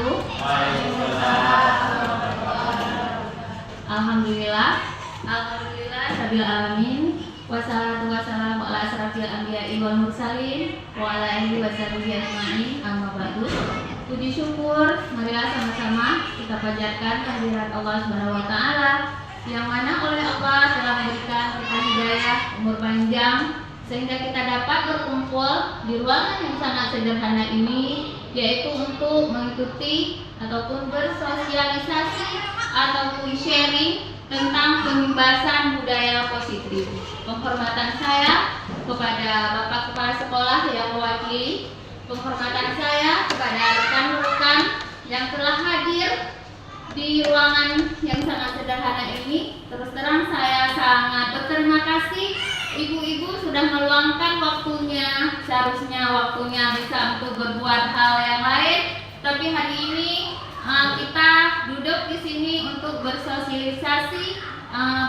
wabarakatuh. Alhamdulillah, Rabbil alamin. Wassalatu wassalamu ala asrafil anbiya'i wal mursalin wa ala alihi washabihi ajma'in. Amma ba'du. Puji syukur, marilah sama-sama kita panjatkan kehadirat Allah Subhanahu wa taala yang mana oleh Allah telah memberikan kita hidayah, umur panjang sehingga kita dapat berkumpul di ruangan yang sangat sederhana ini, yaitu untuk mengikuti ataupun bersosialisasi ataupun sharing tentang pembahasan budaya positif. Penghormatan saya kepada Bapak Kepala Sekolah yang mewakili, penghormatan saya kepada rekan-rekan yang telah hadir di ruangan yang sangat sederhana ini. Terus terang saya sangat berterima kasih, ibu-ibu sudah meluangkan waktunya. Seharusnya waktunya bisa untuk berbuat hal yang lain, tapi hari ini kita duduk di sini untuk bersosialisasi,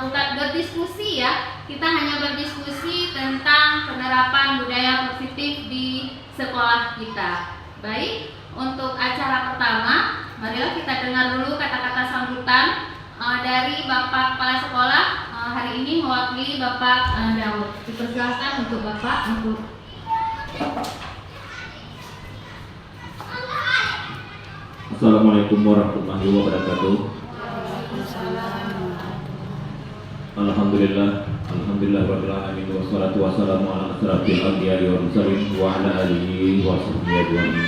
bukan berdiskusi ya. Kita hanya berdiskusi tentang penerapan budaya positif di sekolah kita. Baik, untuk acara pertama, marilah kita dengar dulu kata-kata sambutan dari Bapak Kepala Sekolah. Hari ini mewakili Bapak Daud. Dipersilakan untuk Bapak untuk Assalamualaikum warahmatullahi wabarakatuh. Alhamdulillah rabbil alamin wassalatu wassalamu ala asrafil anbiya'i wal mursalin wa ala alihi washabbihi ajma'in.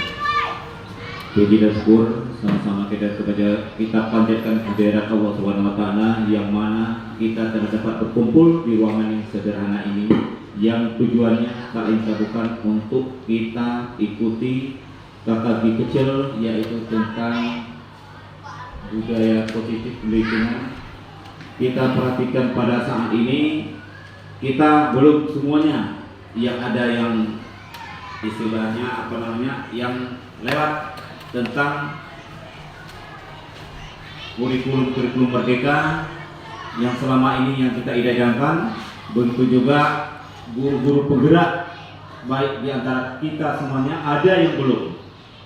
Puji dan syukur sama-sama kita panjatkan kehadirat Allah Subhanahu wa taala yang mana kita telah dapat berkumpul di ruangan yang sederhana ini, yang tujuannya tak lain bukan untuk kita ikuti kakak kecil, yaitu tentang budaya positif lingkungan. Kita perhatikan pada saat ini kita belum semuanya yang ada yang istilahnya yang lewat tentang kurikulum merdeka yang selama ini yang kita idam-idamkan. Begitu juga guru-guru penggerak baik di antara kita semuanya ada yang belum.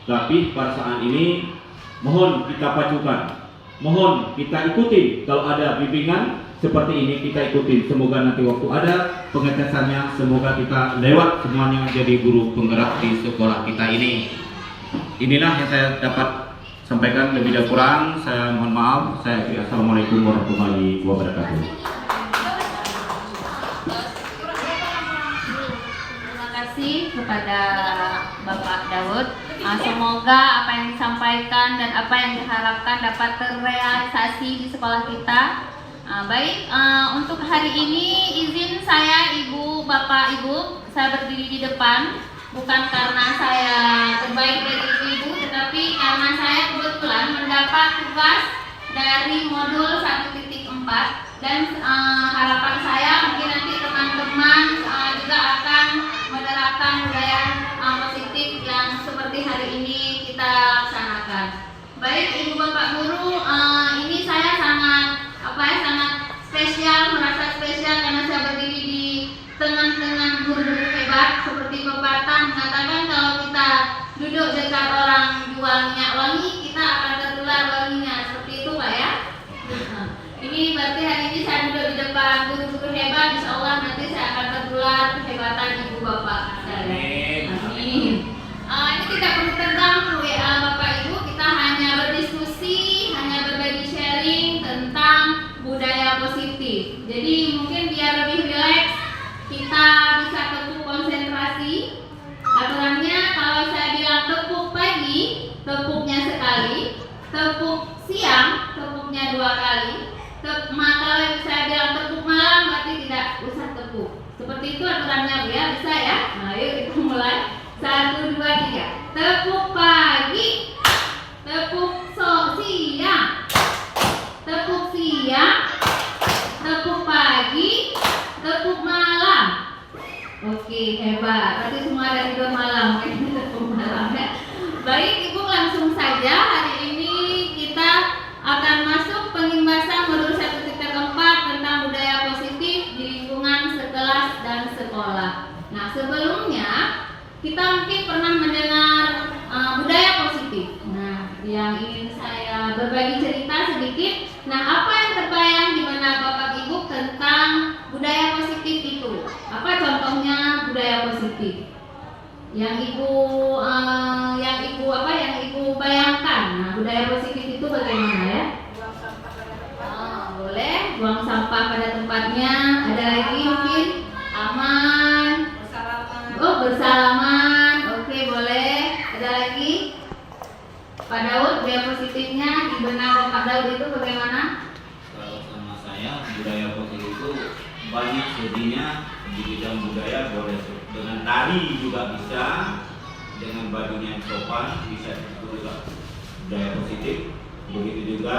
Tapi pada saat ini mohon kita pacukan, mohon kita ikuti. Kalau ada bimbingan seperti ini kita ikuti. Semoga nanti waktu ada pengetesannya, semoga kita lewat semuanya jadi guru penggerak di sekolah kita ini. Inilah yang saya dapat sampaikan, lebih dan kurang saya mohon maaf. Saya akhiri. Assalamualaikum warahmatullahi wabarakatuh. terima kasih kepada Bapak Daud. Semoga apa yang disampaikan dan apa yang diharapkan dapat terrealisasi di sekolah kita. Baik, untuk hari ini izin saya Ibu, Bapak, Ibu, saya berdiri di depan bukan karena saya terbaik dari ibu-ibu, tetapi karena saya kebetulan mendapat tugas dari modul 1.4 dan harapan saya mungkin nanti teman-teman juga akan menerapkan budaya positif yang seperti hari ini kita laksanakan. Baik Ibu Bapak Guru, ini saya sangat spesial, merasa spesial karena saya berdiri di tengah-tengah guru-guru hebat seperti pepatah mengatakan kalau kita duduk dekat orang jual minyak wangi, kita akan tertular wanginya. Seperti itu Pak ya. Ini berarti hari ini saya duduk di depan guru-guru hebat, insya Allah nanti saya akan tertular kehebatan Ibu Bapak. Amin. Ini tidak perlu tegang ya Bapak Ibu, kita hanya berdiskusi, hanya berbagi sharing tentang budaya positif. Jadi mungkin biar lebih rileks, kita bisa tepuk konsentrasi. Aturannya kalau saya bilang tepuk pagi, tepuknya sekali, tepuk siang, tepuknya 2 kali. Kalau saya bilang tepuk malam, berarti tidak usah tepuk. Seperti itu aturannya Bu ya, bisa ya? Nah yuk kita mulai. 1, 2, 3. Tepuk pagi, tepuk siang, tepuk siang, tepuk pagi, tepuk malam. Oke, hebat. Berarti semua ada tidur malam. Tepuk malam ya. Baik Ibu, langsung saja hari ini kita akan masuk pengimbasan modul 1.4 tentang budaya positif di lingkungan sekelas dan sekolah. Nah sebelumnya kita mungkin pernah mendengar budaya positif. Nah yang ingin saya berbagi cerita sedikit. Nah, apa yang terbayang di mana Bapak Ibu tentang budaya positif itu? Apa contohnya budaya positif? Yang ibu bayangkan. Nah, budaya positif itu bagaimana ya? Boleh buang sampah pada tempatnya. Ada lagi mungkin aman. Bersalaman. Oke, boleh. Ada lagi? Pak Daud, budaya positifnya di benak Pak Daud itu bagaimana? Kalau sama saya, budaya positif itu banyak jadinya di bidang budaya, boleh dengan tari juga bisa, dengan bajunya yang sopan bisa, itu juga budaya positif. Begitu juga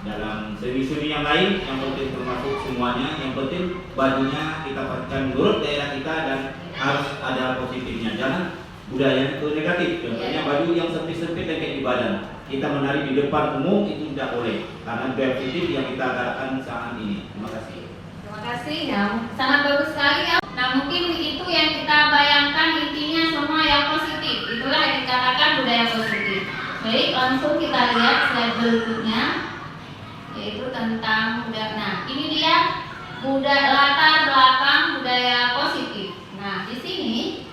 dalam seni-seni yang lain, yang penting termasuk semuanya, yang penting bajunya kita pakai menurut daerah kita dan harus ada positifnya. Jangan budaya itu negatif. Contohnya baju yang sempit-sempit dan kayak di badan. Kita menari di depan umum itu tidak boleh, karena budaya positif yang kita gerakan saat ini. Terima kasih. Terima kasih ya, sangat bagus sekali ya. Nah, mungkin itu yang kita bayangkan, intinya semua yang positif. Itulah yang dikatakan budaya positif. Baik, langsung kita lihat slide berikutnya, yaitu tentang budaya. Nah, ini dia latar belakang budaya positif. Nah, di sini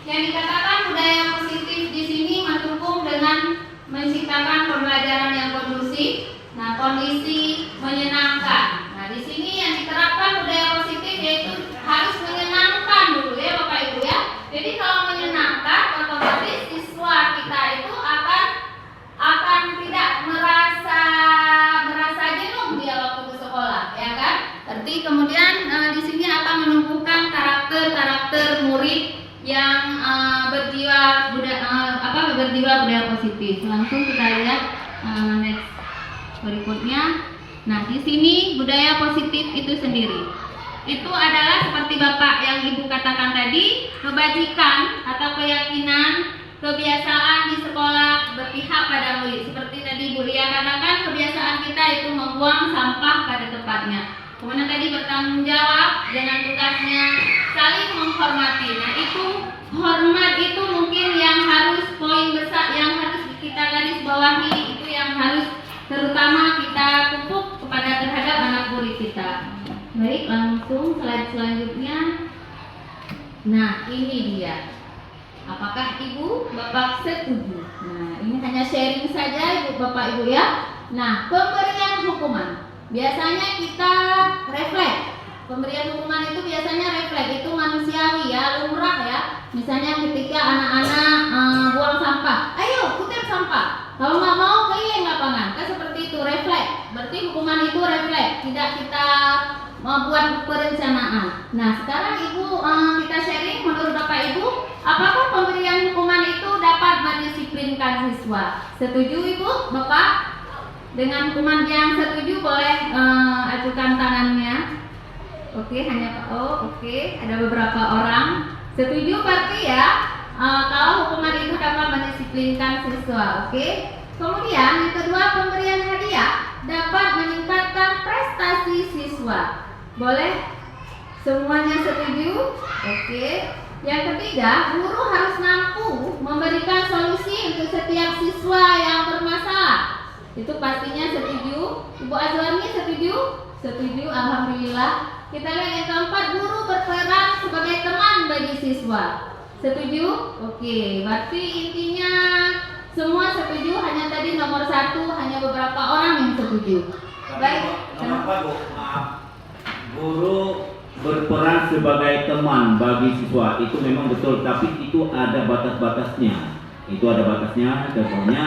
yang dikatakan budaya positif di sini mendukung dengan menciptakan pembelajaran yang kondusif, nah kondisi menyenangkan. Nah, di sini yang diterapkan budaya positif yaitu harus menyenangkan dulu ya Bapak Ibu ya. Jadi kalau menyenangkan, otomatis siswa kita itu akan tidak merasa jenuh dia waktu ke sekolah, ya kan? Berarti kemudian di sini akan menumbuhkan karakter murid yang berjiwa budaya positif. Langsung kita lihat next berikutnya. Nah, di sini budaya positif itu sendiri itu adalah seperti Bapak yang Ibu katakan tadi, kebajikan atau keyakinan, kebiasaan di sekolah berpihak pada murid. Seperti tadi Bu Lia katakan, kebiasaan kita itu membuang sampah pada tempatnya. Kemudian tadi bertanggung jawab dengan tugasnya, saling menghormati. Nah, itu hormat itu mungkin yang harus poin besar yang harus kita garis bawahi, itu yang harus terutama kita pupuk terhadap anak murid kita. Baik, langsung slide selanjutnya. Nah, ini dia. Apakah Ibu Bapak setuju? Nah, ini hanya sharing saja Ibu Bapak Ibu ya. Nah, pemberian hukuman. Biasanya kita refleks. Pemberian hukuman itu biasanya refleks, itu manusiawi ya, lumrah ya. Misalnya ketika anak-anak buang sampah, ayo kutip sampah. Kalau nggak mau keliling lapangan, kan seperti itu refleks. Berarti hukuman itu refleks, tidak kita membuat perencanaan. Nah, sekarang Ibu kita sharing menurut Bapak Ibu, apakah pemberian hukuman itu dapat mendisiplinkan siswa? Setuju Ibu, Bapak? Dengan hukuman yang setuju boleh ajukan tangannya. Oke, oke, ada beberapa orang setuju berarti ya. Kalau hukuman itu dapat mendisiplinkan siswa, oke. Kemudian yang kedua, pemberian hadiah dapat meningkatkan prestasi siswa. Boleh? Semuanya setuju? Oke. Yang ketiga, guru harus mampu memberikan solusi untuk setiap siswa yang bermasalah. Itu pastinya setuju. Ibu Azwarni setuju? Setuju, alhamdulillah. Kita lihat yang keempat, guru berperan sebagai teman bagi siswa. Setuju? Oke, berarti intinya semua setuju, hanya tadi nomor 1 hanya beberapa orang yang setuju. Baik. Kenapa Bu? Maaf. Guru berperan sebagai teman bagi siswa itu memang betul, tapi itu ada batas-batasnya. Itu ada batasnya. Contohnya,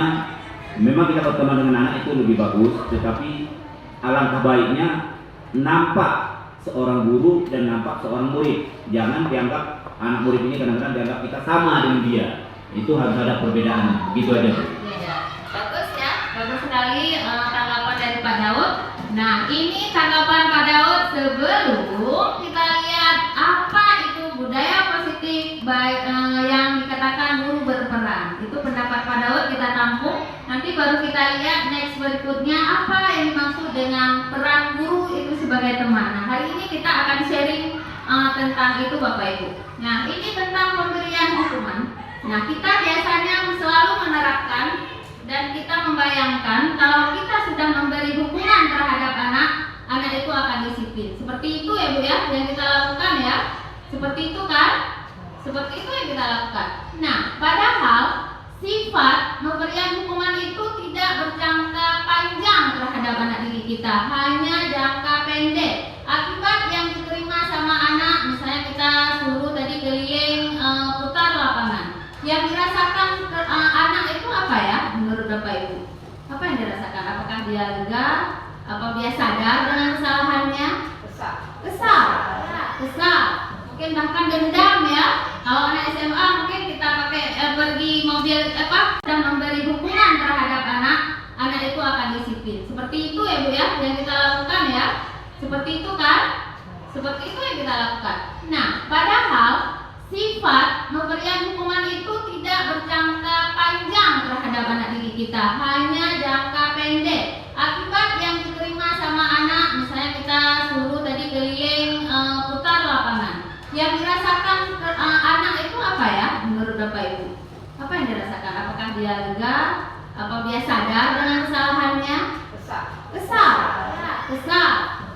memang kita berteman dengan anak itu lebih bagus, tetapi alangkah baiknya nampak seorang guru dan nampak seorang murid. Jangan dianggap anak murid ini kadang-kadang dianggap kita sama dengan dia. Itu harus ada perbedaan. Begitu aja. Iya. Bagus ya, bagus sekali tanggapan dari Pak Daud. Nah, ini tanggapan Pak Daud sebelum kita lihat apa itu budaya positif yang dikatakan guru berperan. Itu pendapat Pak Daud kita tampung. Nanti baru kita lihat next berikutnya apa yang dimaksud dengan peran guru itu sebagai teman. Nah, hari ini kita akan sharing tentang itu Bapak Ibu. Nah, ini tentang pemberian hukuman. Nah, kita biasanya selalu menerapkan dan kita membayar bayangkan kalau kita sudah memberi hukuman terhadap anak, anak itu akan disiplin. Seperti itu ya Bu ya, yang kita lakukan ya. Seperti itu kan? Seperti itu yang kita lakukan. Nah, padahal sifat pemberian hukuman itu tidak berjangka panjang terhadap anak didik kita, hanya jangka pendek. Akibat yang diterima sama anak, misalnya kita suruh tadi keliling putar lapangan, yang dirasakan anak itu apa ya menurut Bapak Ibu? Apa yang dirasakan? Apakah dia lega? Apa dia sadar dengan kesalahannya? Kesal. Kesal. Mungkin bahkan dendam ya. Kalau anak SMA mungkin kita pakai pergi mobil dan memberi hukuman terhadap anak, anak itu akan disiplin. Seperti itu ya Bu ya, yang kita lakukan ya. Seperti itu kan? Seperti itu yang kita lakukan. Nah, padahal sifat pemberian hukuman itu tidak berjangka panjang terhadap anak didik kita, hanya jangka pendek. Akibat yang diterima sama anak, misalnya kita suruh tadi keliling putar lapangan, yang dirasakan anak itu apa ya menurut Bapak Ibu? Apa yang dirasakan? Apakah dia lega? Apa dia sadar dengan kesalahannya? Kesal. Kesal.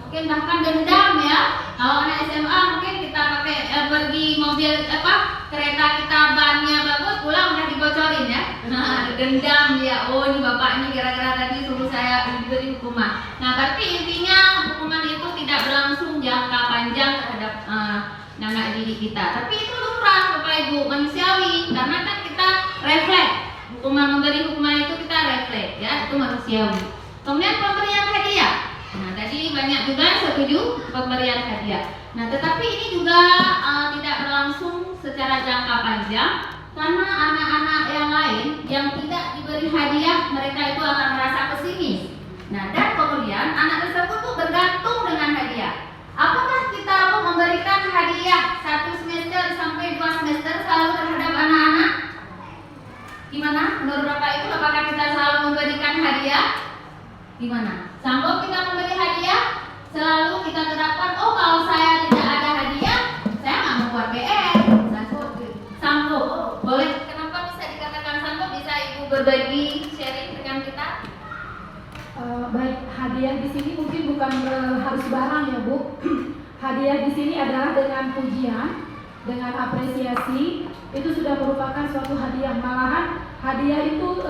Mungkin bahkan dendam ya. Kalau anak SMA mungkin kita pakai pergi mobil kereta kita bannya bagus, pulang udah dibocorin ya. Nah, dendam dia. Oh, ini bapak ini gara-gara tadi suruh saya diberi hukuman. Nah, berarti intinya hukuman itu tidak berlangsung jangka panjang terhadap anak didik kita. Tapi itu lumrah Bapak Ibu, manusiawi, karena kan kita refleks. Memberi hukuman itu kita refleks ya, itu manusiawi. Kemudian pemberian hadiah. Nah, tadi banyak juga yang setuju pemberian hadiah. Nah, tetapi ini juga tidak berlangsung secara jangka panjang, karena anak-anak yang lain yang tidak diberi hadiah, mereka itu akan merasa pesimis. Nah, dan kemudian anak tersebut tuh bergantung dengan hadiah. Apakah kita memberikan hadiah 1 semester sampai 2 semester selalu terhadap anak-anak? Gimana? Menurut Bapak Ibu, apakah kita selalu memberikan hadiah? Gimana? Sanggup kita memberi hadiah? Selalu kita terapkan, oh kalau saya tidak ada hadiah, saya nggak mau buat PR. Sanggup. Boleh? Kenapa bisa dikatakan sanggup? Bisa Ibu berbagi sharing dengan kita? Baik, hadiah di sini mungkin bukan harus barang ya Bu. Hadiah di sini adalah dengan pujian, dengan apresiasi, itu sudah merupakan suatu hadiah. Malahan hadiah itu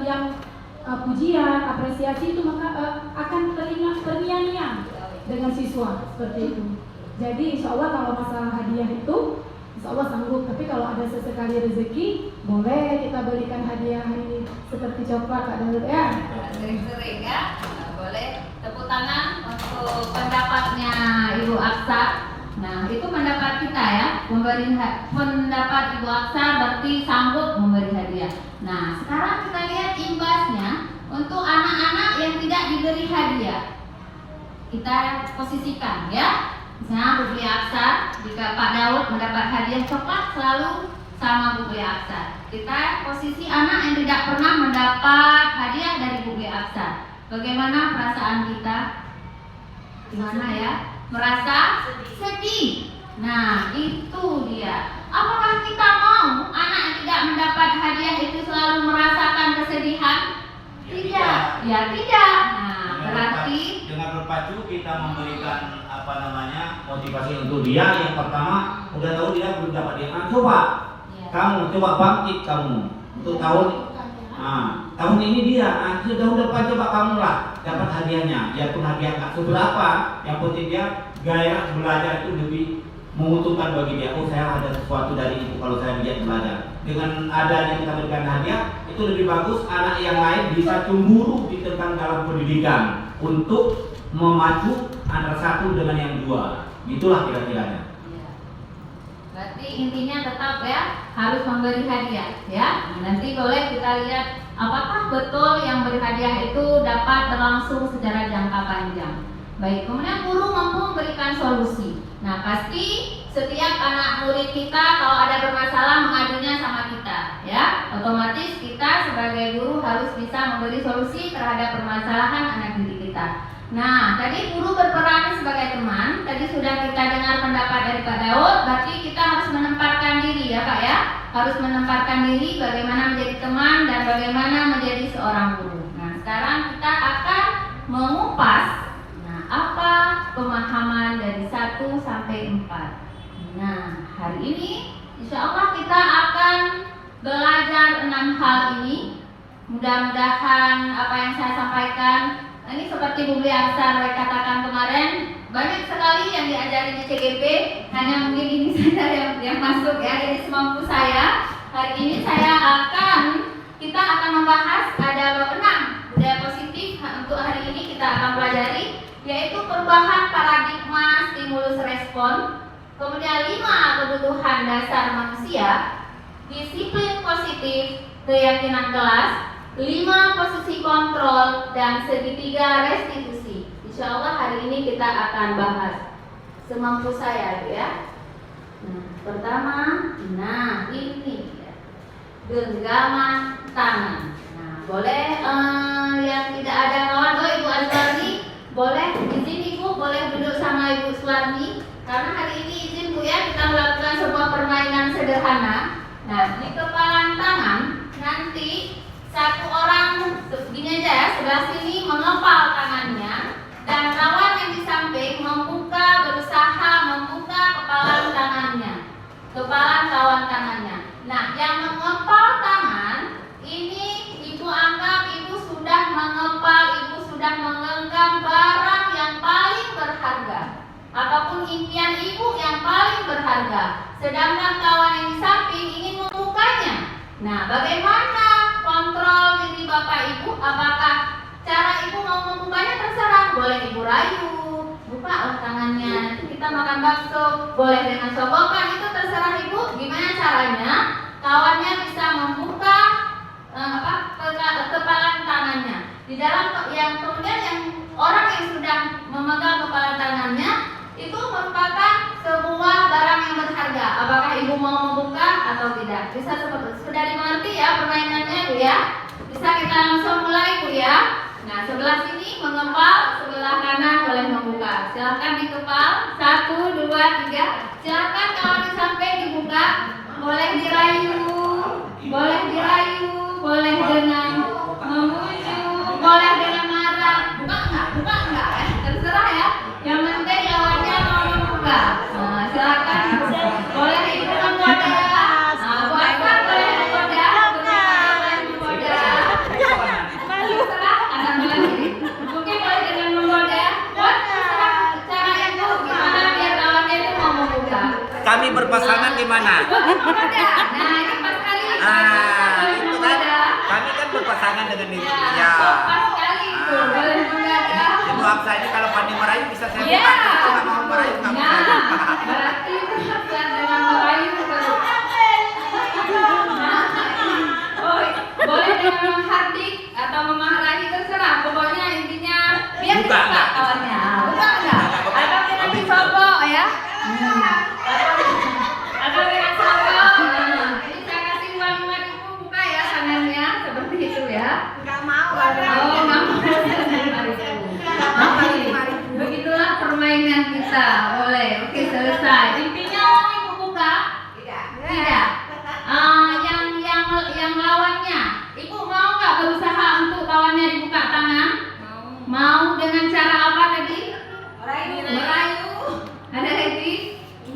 yang pujian, apresiasi itu maka akan terngiang-ngiang dengan siswa seperti itu. Jadi insya Allah kalau masalah hadiah itu insya Allah sanggup. Tapi kalau ada sesekali rezeki, boleh kita berikan hadiah ini seperti coklat Kak Daud ya. Sering-sering ya. Boleh tepuk tangan untuk pendapatnya Ibu Aksa. Nah, itu pendapat kita ya. Pendapat Ibu Aksa berarti sanggup memberi hadiah. Nah, sekarang kita lihat imbasnya untuk anak-anak yang tidak diberi hadiah. Kita posisikan ya. Misalnya Bu Bli Aksa, jika Pak Daud mendapat hadiah coklat selalu sama Bu Bli Aksa. Kita posisi anak yang tidak pernah mendapat hadiah dari Bu Bli Aksa. Bagaimana perasaan kita? Gimana ya? Merasa sedih. Nah, itu dia. Apakah kita mau anak yang tidak mendapat hadiah itu selalu merasakan kesedihan? Tidak. Ya, tidak. Nah, berarti dengan berpacu kita memberikan motivasi untuk dia. Yang pertama, udah tahu dia belum dapat dia. Coba kamu coba bangkit kamu untuk tahun ini dia sudah depan, coba kamu lah dapat hadiahnya. Ya pun hadiah nggak seberapa, yang penting dia gairah belajar itu lebih menguntungkan bagi dia. Oh, saya ada sesuatu dari itu kalau saya giat belajar. Dengan adanya kita berikan hadiah itu lebih bagus. Anak yang lain bisa cemburu di tentang dalam pendidikan untuk memacu antara satu dengan yang dua. Itulah kira-kiranya. Berarti intinya tetap ya harus memberi hadiah ya. Nanti boleh kita lihat apakah betul yang beri hadiah itu dapat berlangsung secara jangka panjang. Baik, kemudian guru mampu memberikan solusi. Nah, pasti setiap anak murid kita kalau ada bermasalah mengadunya sama kita ya. Otomatis kita sebagai guru harus bisa memberi solusi terhadap permasalahan anak didik kita. Nah, tadi guru berperan sebagai teman. Tadi sudah kita dengar pendapat dari Pak Daud. Berarti kita harus menempatkan diri ya Pak ya. Harus menempatkan diri bagaimana menjadi teman dan bagaimana menjadi seorang guru. ini insya Allah kita akan belajar 6 hal ini. Mudah-mudahan apa yang saya sampaikan ini seperti Bu Biasa katakan kemarin, banyak sekali yang diajari di CGP, hanya mungkin ini saja yang masuk ya. Jadi semampu saya, hari ini kita akan membahas ada 6 budaya positif. Untuk hari ini kita akan pelajari yaitu perubahan paradigma stimulus respon, kemudian 5 kebutuhan dasar manusia, disiplin positif, keyakinan kelas, 5 posisi kontrol, dan segitiga restitusi. Insya Allah hari ini kita akan bahas semampu saya ya. Pertama, ini ya, genggaman tangan. Boleh yang tidak ada kawan, Ibu Azwarni, boleh izin Ibu, boleh duduk sama Ibu Suwarni, karena hari ini izin Bu ya, kita melakukan sebuah permainan sederhana. Nah, di kepalan tangan nanti satu orang begini aja ya, sebelah sini mengepal tangannya, dan lawan yang di samping berusaha membuka kepalan kawan tangannya. Nah, yang mengepal tangan ini Ibu anggap Ibu sudah mengepal, Ibu sudah menggenggam barang yang paling berharga ataupun impian Ibu yang paling berharga. Sedangkan kawan yang di samping ingin membukanya. Nah, bagaimana kontrol diri Bapak Ibu? Apakah cara Ibu mau membukanya? Terserah. Boleh Ibu rayu, buka tangannya, nanti kita makan bakso. Boleh dengan sogokan, itu terserah Ibu. Gimana caranya? Kawannya bisa membuka kepalan tangannya. Di dalam yang kemudian yang orang yang sudah memegang kepalan tangannya itu merupakan sebuah barang yang berharga. Apakah Ibu mau membuka atau tidak? Bisa sudah dimengerti ya permainannya Bu ya? Bisa kita langsung mulai Bu ya. Nah, sebelah sini mengepal, sebelah kanan boleh membuka. Silakan dikepal, 1, 2, 3. Silakan kalau sampai dibuka, boleh dirayu, boleh dengan memujuk, boleh dengan marah. Buka enggak ya? Terserah ya. Yang penting lawannya mau membuka. Nah, silakan. Boleh Ibu menggoda. Nah, buatkan boleh menggoda. Terserah. Anak bilang ini. Mungkin boleh dengan menggoda. Terserah cara Ibu gimana biar lawannya itu mau membuka. Kami berpasangan di mana? Menggoda. Nah, ini pas kali. Itu kan. Kami kan berpasangan dengan ibu. Ya. Pas kali itu. Boleh menggoda. Ibu Hamzah ini kalau pandai merayu bisa saya buka. Iya. Kalau nggak mau merayu nggak bisa. Berarti bukan dengan merayu terus. Boleh dengan menghardik atau memarahi terserah. Pokoknya intinya biar Buka dibuka enggak? kawannya. Buka enggak? Atau dengan disobok ya. Atau dengan sobok. Ini saya kasih uang 5.000 buka ya tangannya seperti itu ya. Nggak mau. Oh, nggak mau. Begitulah permainan kita. Boleh. Oke, selesai. Intinya mau Ibu buka? Tidak. Yang lawannya, Ibu mau nggak berusaha untuk kawannya dibuka tangan? Mau dengan cara apa tadi? Merayu. Ada lagi?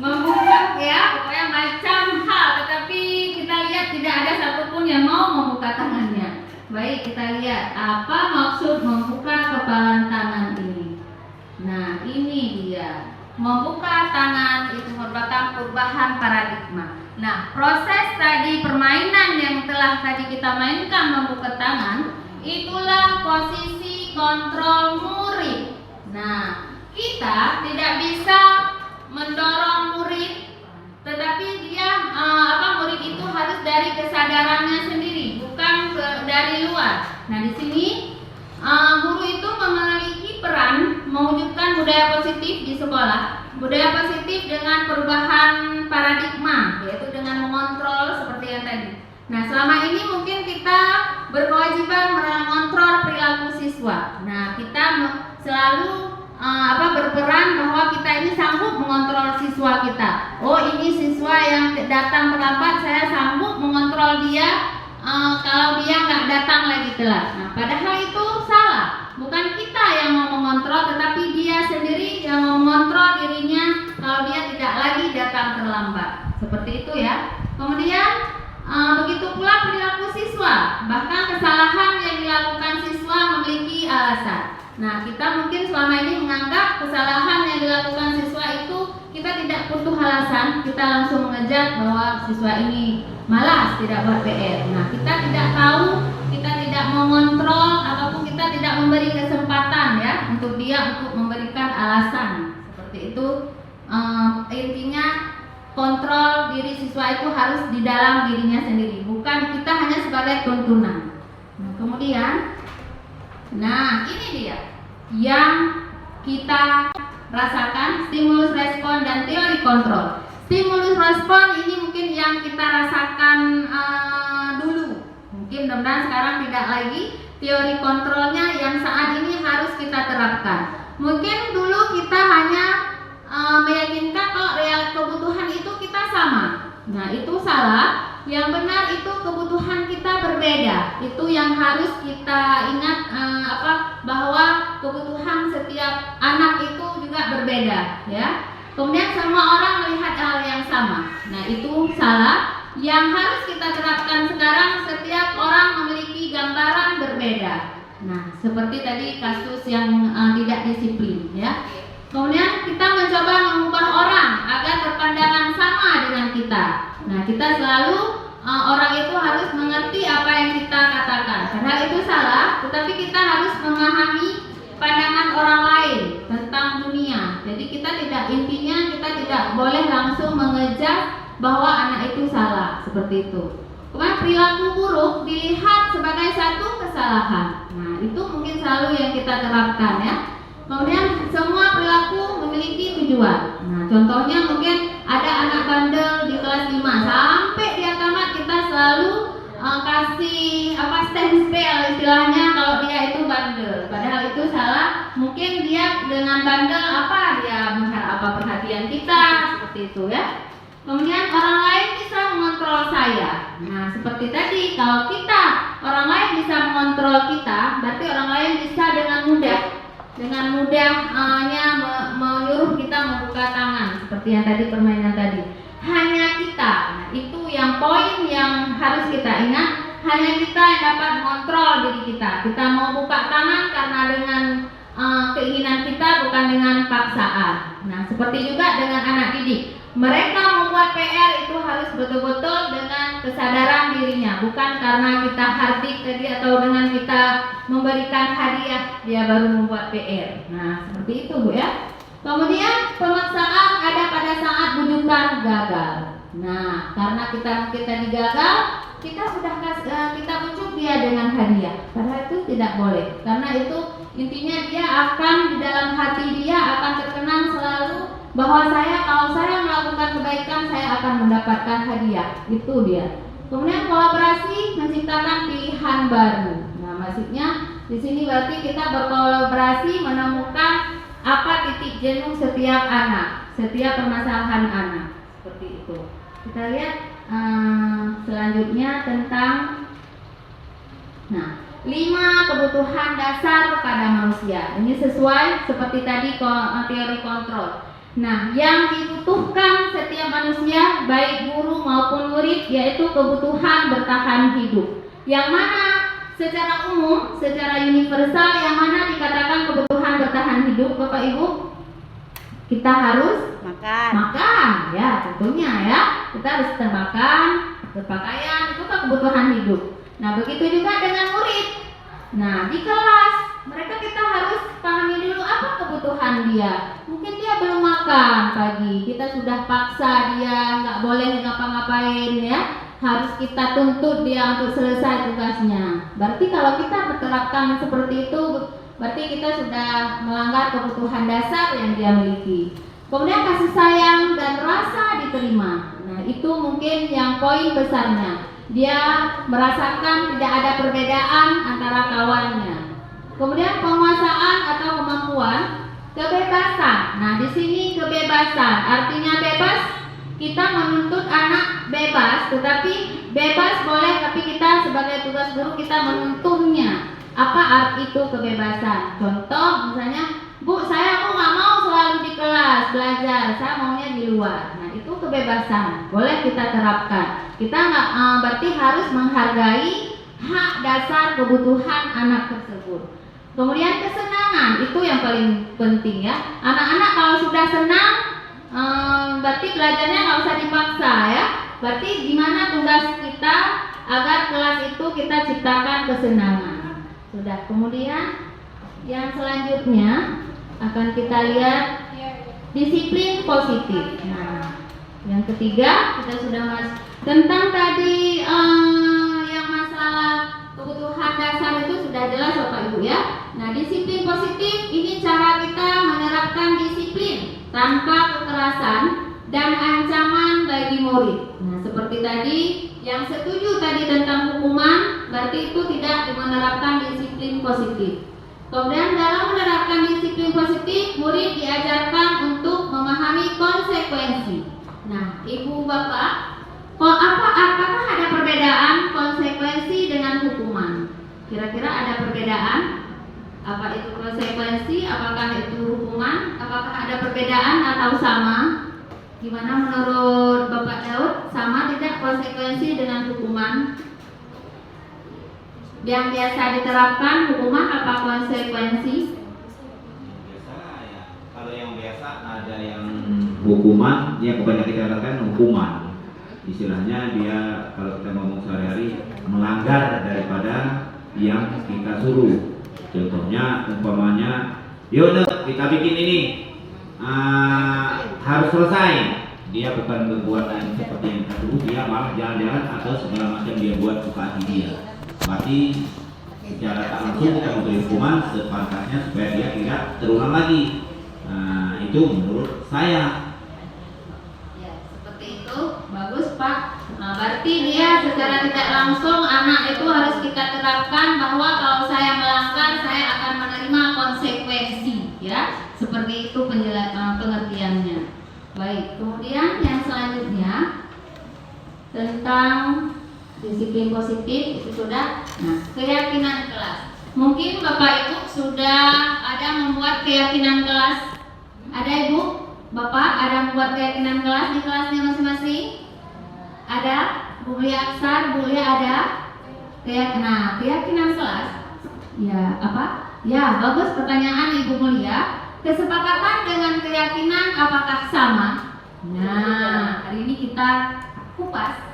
Membuka ya. Pokoknya macam hal. Tetapi kita lihat tidak ada satupun yang mau membuka tangannya. Baik, kita lihat apa maksud membuka kepalan tangan ini. Nah, ini dia. Membuka tangan itu merupakan perubahan paradigma. Nah, proses tadi permainan yang telah tadi kita mainkan membuka tangan, itulah posisi kontrol murid. Nah, kita tidak bisa mendorong murid, tetapi murid itu harus dari kesadarannya sendiri, bukan dari luar. Nah, di sini guru itu memiliki peran mewujudkan budaya positif di sekolah. Budaya positif dengan perubahan paradigma, yaitu dengan mengontrol seperti yang tadi. Nah, selama ini mungkin kita berkewajiban mengontrol perilaku siswa. Nah, kita selalu berperan bahwa kita ini sanggup mengontrol siswa kita. Oh, ini siswa yang datang terlambat, saya sanggup mengontrol dia kalau dia nggak datang lagi telat. Nah, padahal itu salah. Bukan kita yang mau mengontrol, tetapi dia sendiri yang mau mengontrol dirinya kalau dia tidak lagi datang terlambat. seperti itu ya. Kemudian begitu pula perilaku siswa, bahkan kesalahan yang dilakukan siswa memiliki alasan. Nah, kita mungkin selama ini menganggap kesalahan yang dilakukan siswa itu kita tidak butuh alasan, kita langsung mengejar bahwa siswa ini malas tidak buat PR. Nah, kita tidak tahu, kita tidak mengontrol ataupun kita tidak memberi kesempatan ya untuk dia untuk memberikan alasan. Seperti itu. Intinya kontrol diri siswa itu harus di dalam dirinya sendiri, bukan kita hanya sebagai tuntunan. Nah, kemudian, nah ini dia yang kita rasakan, stimulus respon dan teori kontrol. Stimulus respon ini mungkin yang kita rasakan dulu, mungkin mudah-mudahan sekarang tidak lagi. Teori kontrolnya yang saat ini harus kita terapkan. Mungkin dulu kita hanya meyakinkan kalau real kebutuhan itu kita sama. Nah, itu salah. Yang benar itu kebutuhan kita berbeda. Itu yang harus kita ingat bahwa kebutuhan setiap anak itu juga berbeda, ya. Kemudian semua orang melihat hal yang sama. Nah, itu salah. Yang harus kita terapkan sekarang, setiap orang memiliki gambaran berbeda. Nah, seperti tadi kasus yang tidak disiplin, ya. Kemudian kita mencoba mengubah orang agar berpandangan sama dengan kita. Nah, kita selalu orang itu harus mengerti apa yang kita katakan. Padahal itu salah, tetapi kita harus memahami pandangan orang lain tentang dunia. Jadi intinya kita tidak boleh langsung mengejar bahwa anak itu salah, seperti itu. Kemudian perilaku buruk dilihat sebagai satu kesalahan. Nah, itu mungkin selalu yang kita terapkan ya. Kemudian semua perilaku memiliki tujuan. Nah, contohnya mungkin ada anak bandel di kelas 5 sampai dia tamat, kita selalu kasih stempel istilahnya kalau dia itu bandel. Padahal itu salah. Mungkin dia dengan bandel dia mengharap perhatian kita, seperti itu ya. Kemudian orang lain bisa mengontrol saya. Nah, seperti tadi, kalau orang lain bisa mengontrol kita, berarti orang lain bisa dengan mudahnya menyuruh kita membuka tangan, seperti yang tadi permainan tadi. Hanya kita, nah, itu yang poin yang harus kita ingat. Hanya kita yang dapat mengontrol diri kita. Kita mau buka tangan karena dengan keinginan kita, bukan dengan paksaan. Nah, seperti juga dengan anak didik. Mereka membuat PR itu harus betul-betul dengan kesadaran dirinya, bukan karena kita hardik tadi atau dengan kita memberikan hadiah dia baru membuat PR. Nah, seperti itu Bu ya. Kemudian pemaksaan ada pada saat bujukan gagal. Nah, karena kita mungkin tadi gagal, kita bujuk dia dengan hadiah. Padahal itu tidak boleh, karena itu intinya dia akan di dalam hati dia akan terkenang selalu bahwa kalau saya melakukan kebaikan, saya akan mendapatkan hadiah. Itu dia. Kemudian kolaborasi menciptakan pilihan baru. Nah, maksudnya di sini berarti kita berkolaborasi menemukan apa titik jenuh setiap anak, setiap permasalahan anak. Seperti itu. Kita lihat selanjutnya tentang 5 kebutuhan dasar pada manusia. Ini sesuai seperti tadi teori kontrol. Nah, yang dibutuhkan setiap manusia, baik guru maupun murid, yaitu kebutuhan bertahan hidup. Yang mana secara umum, secara universal, yang mana dikatakan kebutuhan bertahan hidup, Bapak Ibu? Kita harus makan, ya tentunya ya. Kita harus makan, berpakaian, itu kan kebutuhan hidup. Nah, begitu juga dengan murid. Nah, di kelas kita harus pahami dulu apa kebutuhan dia. Mungkin dia belum makan pagi, kita sudah paksa dia nggak boleh ngapa-ngapain ya. Harus kita tuntut dia untuk selesai tugasnya. Berarti kalau kita menerapkan seperti itu, berarti kita sudah melanggar kebutuhan dasar yang dia miliki. Kemudian kasih sayang dan rasa diterima. Nah, itu mungkin yang poin besarnya. Dia merasakan tidak ada perbedaan antara kawannya. Kemudian penguasaan atau kemampuan, kebebasan. Nah, di sini kebebasan artinya bebas. Kita menuntut anak bebas, tetapi bebas boleh, tapi kita sebagai tugas guru kita menuntunnya. Apa arti itu kebebasan? Contoh misalnya, Bu, saya nggak mau selalu di kelas belajar, saya maunya di luar. Nah, itu kebebasan boleh kita terapkan. Kita nggak berarti harus menghargai hak dasar kebutuhan anak tersebut. Kemudian kesenangan itu yang paling penting ya. Anak-anak kalau sudah senang, berarti belajarnya nggak usah dipaksa ya. Berarti gimana tugas kita agar kelas itu kita ciptakan kesenangan. Sudah. Kemudian yang selanjutnya akan kita lihat disiplin positif. Nah, yang ketiga kita sudah tentang tadi yang masalah kebutuhan dasar itu sudah jelas Bapak Ibu ya. Nah, disiplin positif ini cara kita menerapkan disiplin tanpa kekerasan dan ancaman bagi murid. Nah, seperti tadi yang setuju tadi tentang hukuman, berarti itu tidak menerapkan disiplin positif. Kemudian dalam menerapkan disiplin positif, murid diajarkan untuk memahami konsekuensi. Nah, Ibu Bapak, apakah ada perbedaan konsekuensi dengan hukuman? Kira-kira ada perbedaan? Apa itu konsekuensi? Apakah itu hukuman? Apakah ada perbedaan atau sama? Gimana menurut Bapak Daud? Sama tidak konsekuensi dengan hukuman? Yang biasa diterapkan hukuman apa konsekuensi? Biasa ya. Kalau yang biasa ada yang hukuman, ya kebanyakan kita katakan hukuman. Istilahnya dia kalau kita ngomong sehari-hari melanggar daripada yang kita suruh. Contohnya umpamanya, yaudah kita bikin ini harus selesai. Dia bukan berbuat yang seperti yang kita suruh, dia malah jalan-jalan atau segala macam dia buat suka hati dia. Berarti secara tak langsung kita memberi hukuman sepantasnya supaya dia tidak terulang lagi. Nah, itu menurut saya. Ya, seperti itu. Bagus Pak. Nah, berarti dia secara tidak langsung anak itu harus kita terapkan bahwa kalau saya melanggar saya akan menerima konsekuensi, ya. Seperti itu pengertiannya. Baik, kemudian yang selanjutnya tentang disiplin positif itu sudah. Nah, keyakinan kelas. Mungkin Bapak Ibu sudah ada membuat keyakinan kelas. Ada Ibu? Bapak ada membuat keyakinan kelas di kelasnya masing-masing? Ada? Bu Lia Aksar, Bu Lia ada? Keyakinan kelas. Ya, apa? Ya, bagus pertanyaan Ibu Mulia. Kesepakatan dengan keyakinan apakah sama? Nah, hari ini kita kupas.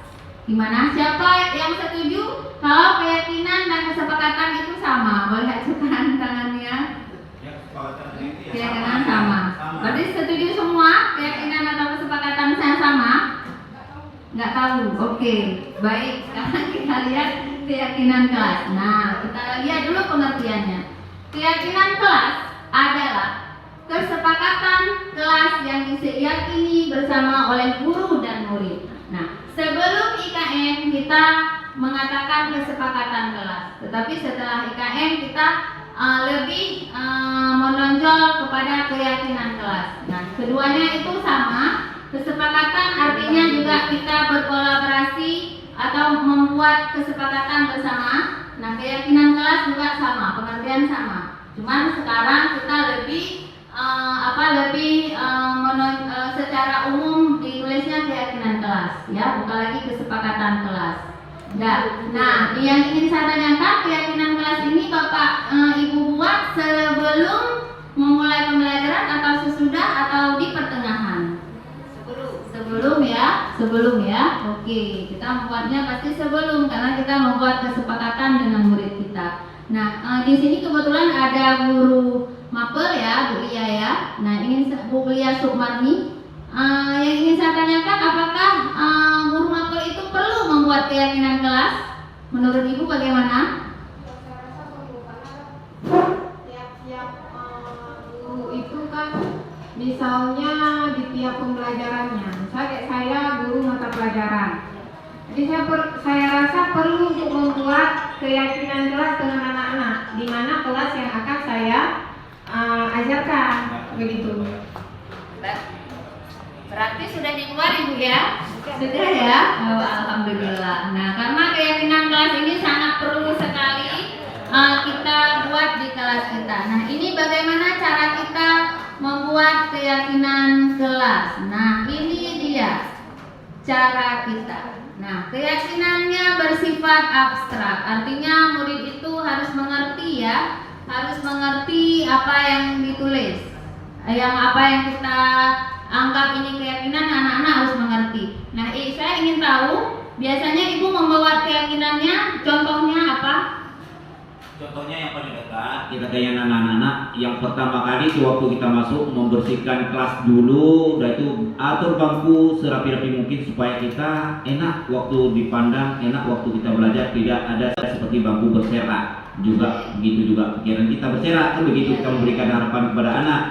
Gimana? Siapa yang setuju kalau keyakinan dan kesepakatan itu sama? Boleh ajukan tangannya. Keyakinan sama. Berarti setuju semua keyakinan atau kesepakatan saya sama? Nggak tahu. Oke, baik. Sekarang kita lihat keyakinan kelas. Nah, kita lihat dulu pengertiannya. Keyakinan kelas adalah kesepakatan kelas yang diyakini bersama oleh guru dan murid. Nah, sebelum IKN kita mengatakan kesepakatan kelas, tetapi setelah IKN kita lebih menonjol kepada keyakinan kelas. Nah, keduanya itu sama. Kesepakatan artinya juga kita berkolaborasi atau membuat kesepakatan bersama. Nah, keyakinan kelas juga sama, pengertian sama. Cuman sekarang kita lebih secara umum ditulisnya keyakinan kelas, ya, bukan lagi kesepakatan kelas. Nah, yang ingin saya tanyakan, keyakinan kelas ini Bapak Ibu buat sebelum memulai pembelajaran atau sesudah atau di pertengahan? Sebelum ya. Oke, kita membuatnya pasti sebelum karena kita membuat kesepakatan dengan murid kita. Nah, di sini kebetulan ada guru mapel ya, Bu Lia ya. Nah, ingin Bu Lia Sukmarni. Yang ingin saya tanyakan, apakah guru mapel itu perlu membuat keyakinan kelas? Menurut Ibu bagaimana? Saya rasa perlu karena tiap-tiap guru itu kan misalnya di tiap pembelajarannya. Misalnya kayak saya guru mata pelajaran. Jadi saya rasa perlu untuk membuat keyakinan kelas dengan anak-anak, di mana kelas yang akan saya ajarkan begitu. Berarti sudah dibuat Ibu ya? Sudah ya? Oh, alhamdulillah. Nah, karena keyakinan kelas ini sangat perlu sekali kita buat di kelas kita. Nah, ini bagaimana cara kita membuat keyakinan kelas. Nah, ini dia. cara kita. Nah, keyakinannya bersifat abstrak, artinya murid itu harus mengerti ya, harus mengerti apa yang ditulis, apa yang kita anggap ini keyakinan, anak-anak harus mengerti. Nah, saya ingin tahu, biasanya ibu membawa keyakinannya, contohnya apa? Contohnya yang paling dekat, kita kayak anak-anak yang pertama kali waktu kita masuk membersihkan kelas dulu, udah itu atur bangku serapi-rapi mungkin supaya kita enak waktu dipandang, enak waktu kita belajar, tidak ada seperti bangku berserak. Juga begitu juga pikiran kita berserak, kan begitu kita memberikan harapan kepada anak.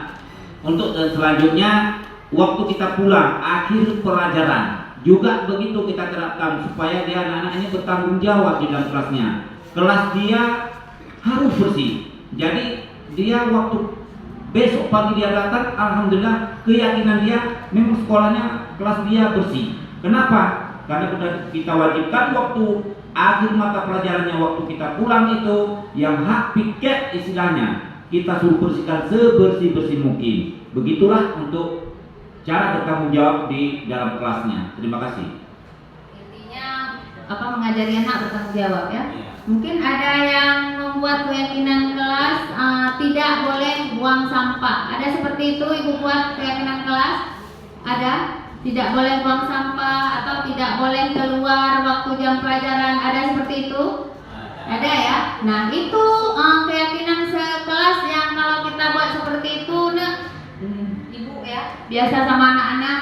Untuk selanjutnya, waktu kita pulang akhir pelajaran juga begitu kita terapkan supaya dia anak-anak ini bertanggung jawab di dalam kelasnya. Kelas dia harus bersih. Jadi dia waktu besok pagi dia datang, alhamdulillah keyakinan dia memang sekolahnya kelas dia bersih. Kenapa? Karena sudah kita wajibkan waktu akhir mata pelajarannya, waktu kita pulang itu yang hak piket istilahnya kita suruh bersihkan sebersih-bersih mungkin. Begitulah untuk cara bertanggung jawab di dalam kelasnya. Terima kasih. Intinya mengajari anak bertanggung jawab ya. Mungkin ada yang membuat keyakinan kelas tidak boleh buang sampah. Ada seperti itu ibu buat keyakinan kelas? Ada? Tidak boleh buang sampah atau tidak boleh keluar waktu jam pelajaran. Ada seperti itu? Ada ya. Nah itu keyakinan sekelas yang kalau kita buat seperti itu, ibu ya biasa sama anak-anak.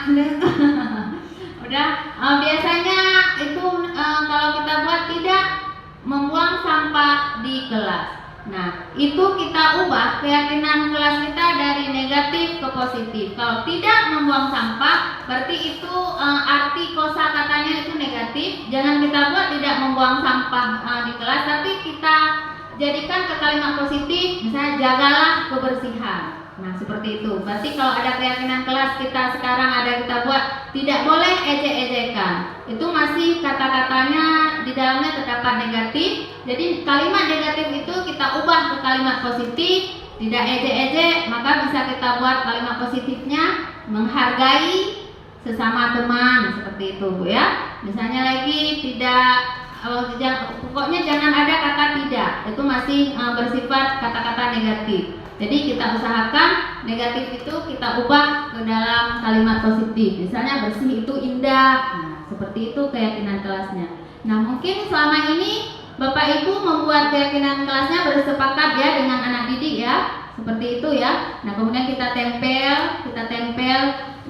Udah biasanya itu kalau kita buat tidak membuang sampah di kelas. Nah, itu kita ubah keyakinan kelas kita dari negatif ke positif. Kalau tidak membuang sampah, berarti itu arti kosakatanya itu negatif. Jangan kita buat tidak membuang sampah di kelas, tapi kita jadikan ke kalimat positif, misalnya jagalah kebersihan. Nah, seperti itu. Berarti kalau ada keyakinan kelas kita sekarang ada kita buat tidak boleh ejek-ejekan. Itu masih kata-katanya di dalamnya terdapat negatif. Jadi kalimat negatif itu kita ubah ke kalimat positif, tidak ejek-ejek, maka bisa kita buat kalimat positifnya menghargai sesama teman, seperti itu Bu ya. Misalnya lagi pokoknya jangan ada kata tidak. Itu masih bersifat kata-kata negatif. Jadi kita usahakan negatif itu kita ubah ke dalam kalimat positif. Misalnya bersih itu indah. Nah, seperti itu keyakinan kelasnya. Nah, mungkin selama ini Bapak Ibu membuat keyakinan kelasnya bersepakat ya dengan anak didik ya. Seperti itu ya. Nah, kemudian kita tempel.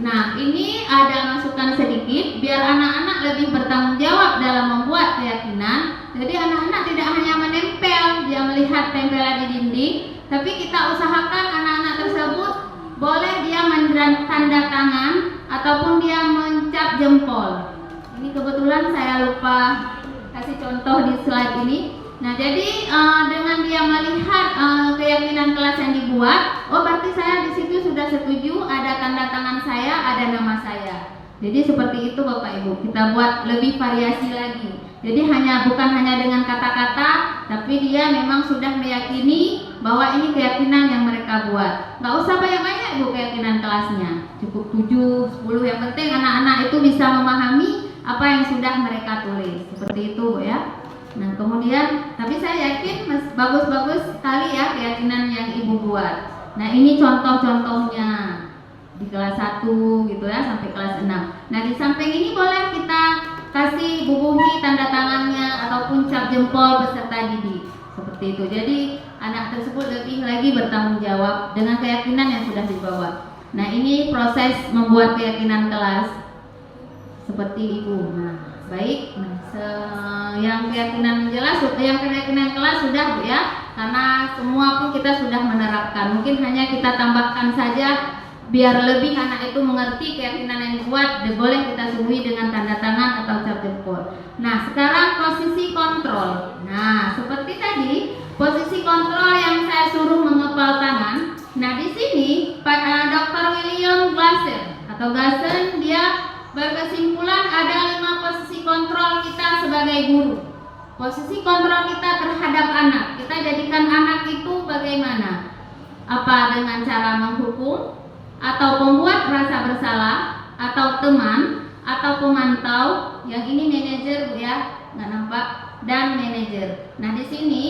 Nah, ini ada masukan sedikit biar anak-anak lebih bertanggung jawab dalam membuat keyakinan. Jadi anak-anak tidak hanya menempel, dia melihat tempelan di dinding, tapi kita usahakan anak-anak tersebut boleh dia tanda tangan ataupun dia mencap jempol. Ini kebetulan saya lupa kasih contoh di slide ini. Nah, jadi dengan dia melihat keyakinan kelas yang dibuat, oh berarti saya di situ sudah setuju, ada tanda tangan saya, ada nama saya. Jadi seperti itu Bapak Ibu, kita buat lebih variasi lagi. Jadi bukan hanya dengan kata-kata, tapi dia memang sudah meyakini bahwa ini keyakinan yang mereka buat. Nggak usah banyak-banyak Ibu keyakinan kelasnya, cukup 7, 10, yang penting anak-anak itu bisa memahami apa yang sudah mereka tulis. Seperti itu Bu ya. Nah kemudian, tapi saya yakin bagus-bagus sekali ya keyakinan yang Ibu buat. Nah ini contoh-contohnya di kelas 1 gitu ya sampai kelas 6. Nah di samping ini boleh kita kasih bubuhi tanda tangannya ataupun cap jempol beserta didik. Seperti itu. Jadi anak tersebut lebih lagi bertanggung jawab dengan keyakinan yang sudah dibawa. Nah ini proses membuat keyakinan kelas seperti Ibu. Nah baik. Nah, yang keyakinan jelas, yang keyakinan kelas sudah Bu ya. Karena semua pun kita sudah menerapkan. Mungkin hanya kita tambahkan saja biar lebih anak itu mengerti keyakinan yang dibuat, boleh kita suguhi dengan tanda tangan atau cap jempol. Nah, sekarang posisi kontrol. Nah, seperti tadi, posisi kontrol yang saya suruh mengepal tangan. Nah, di sini Dr. William Glasson dia berkesimpulan ada 5 posisi kontrol kita sebagai guru. Posisi kontrol kita terhadap anak. Kita jadikan anak itu bagaimana? Apa dengan cara menghukum? Atau pembuat rasa bersalah, atau teman, atau pemantau. Yang ini manajer Bu ya, nggak nampak, dan manajer. Nah di sini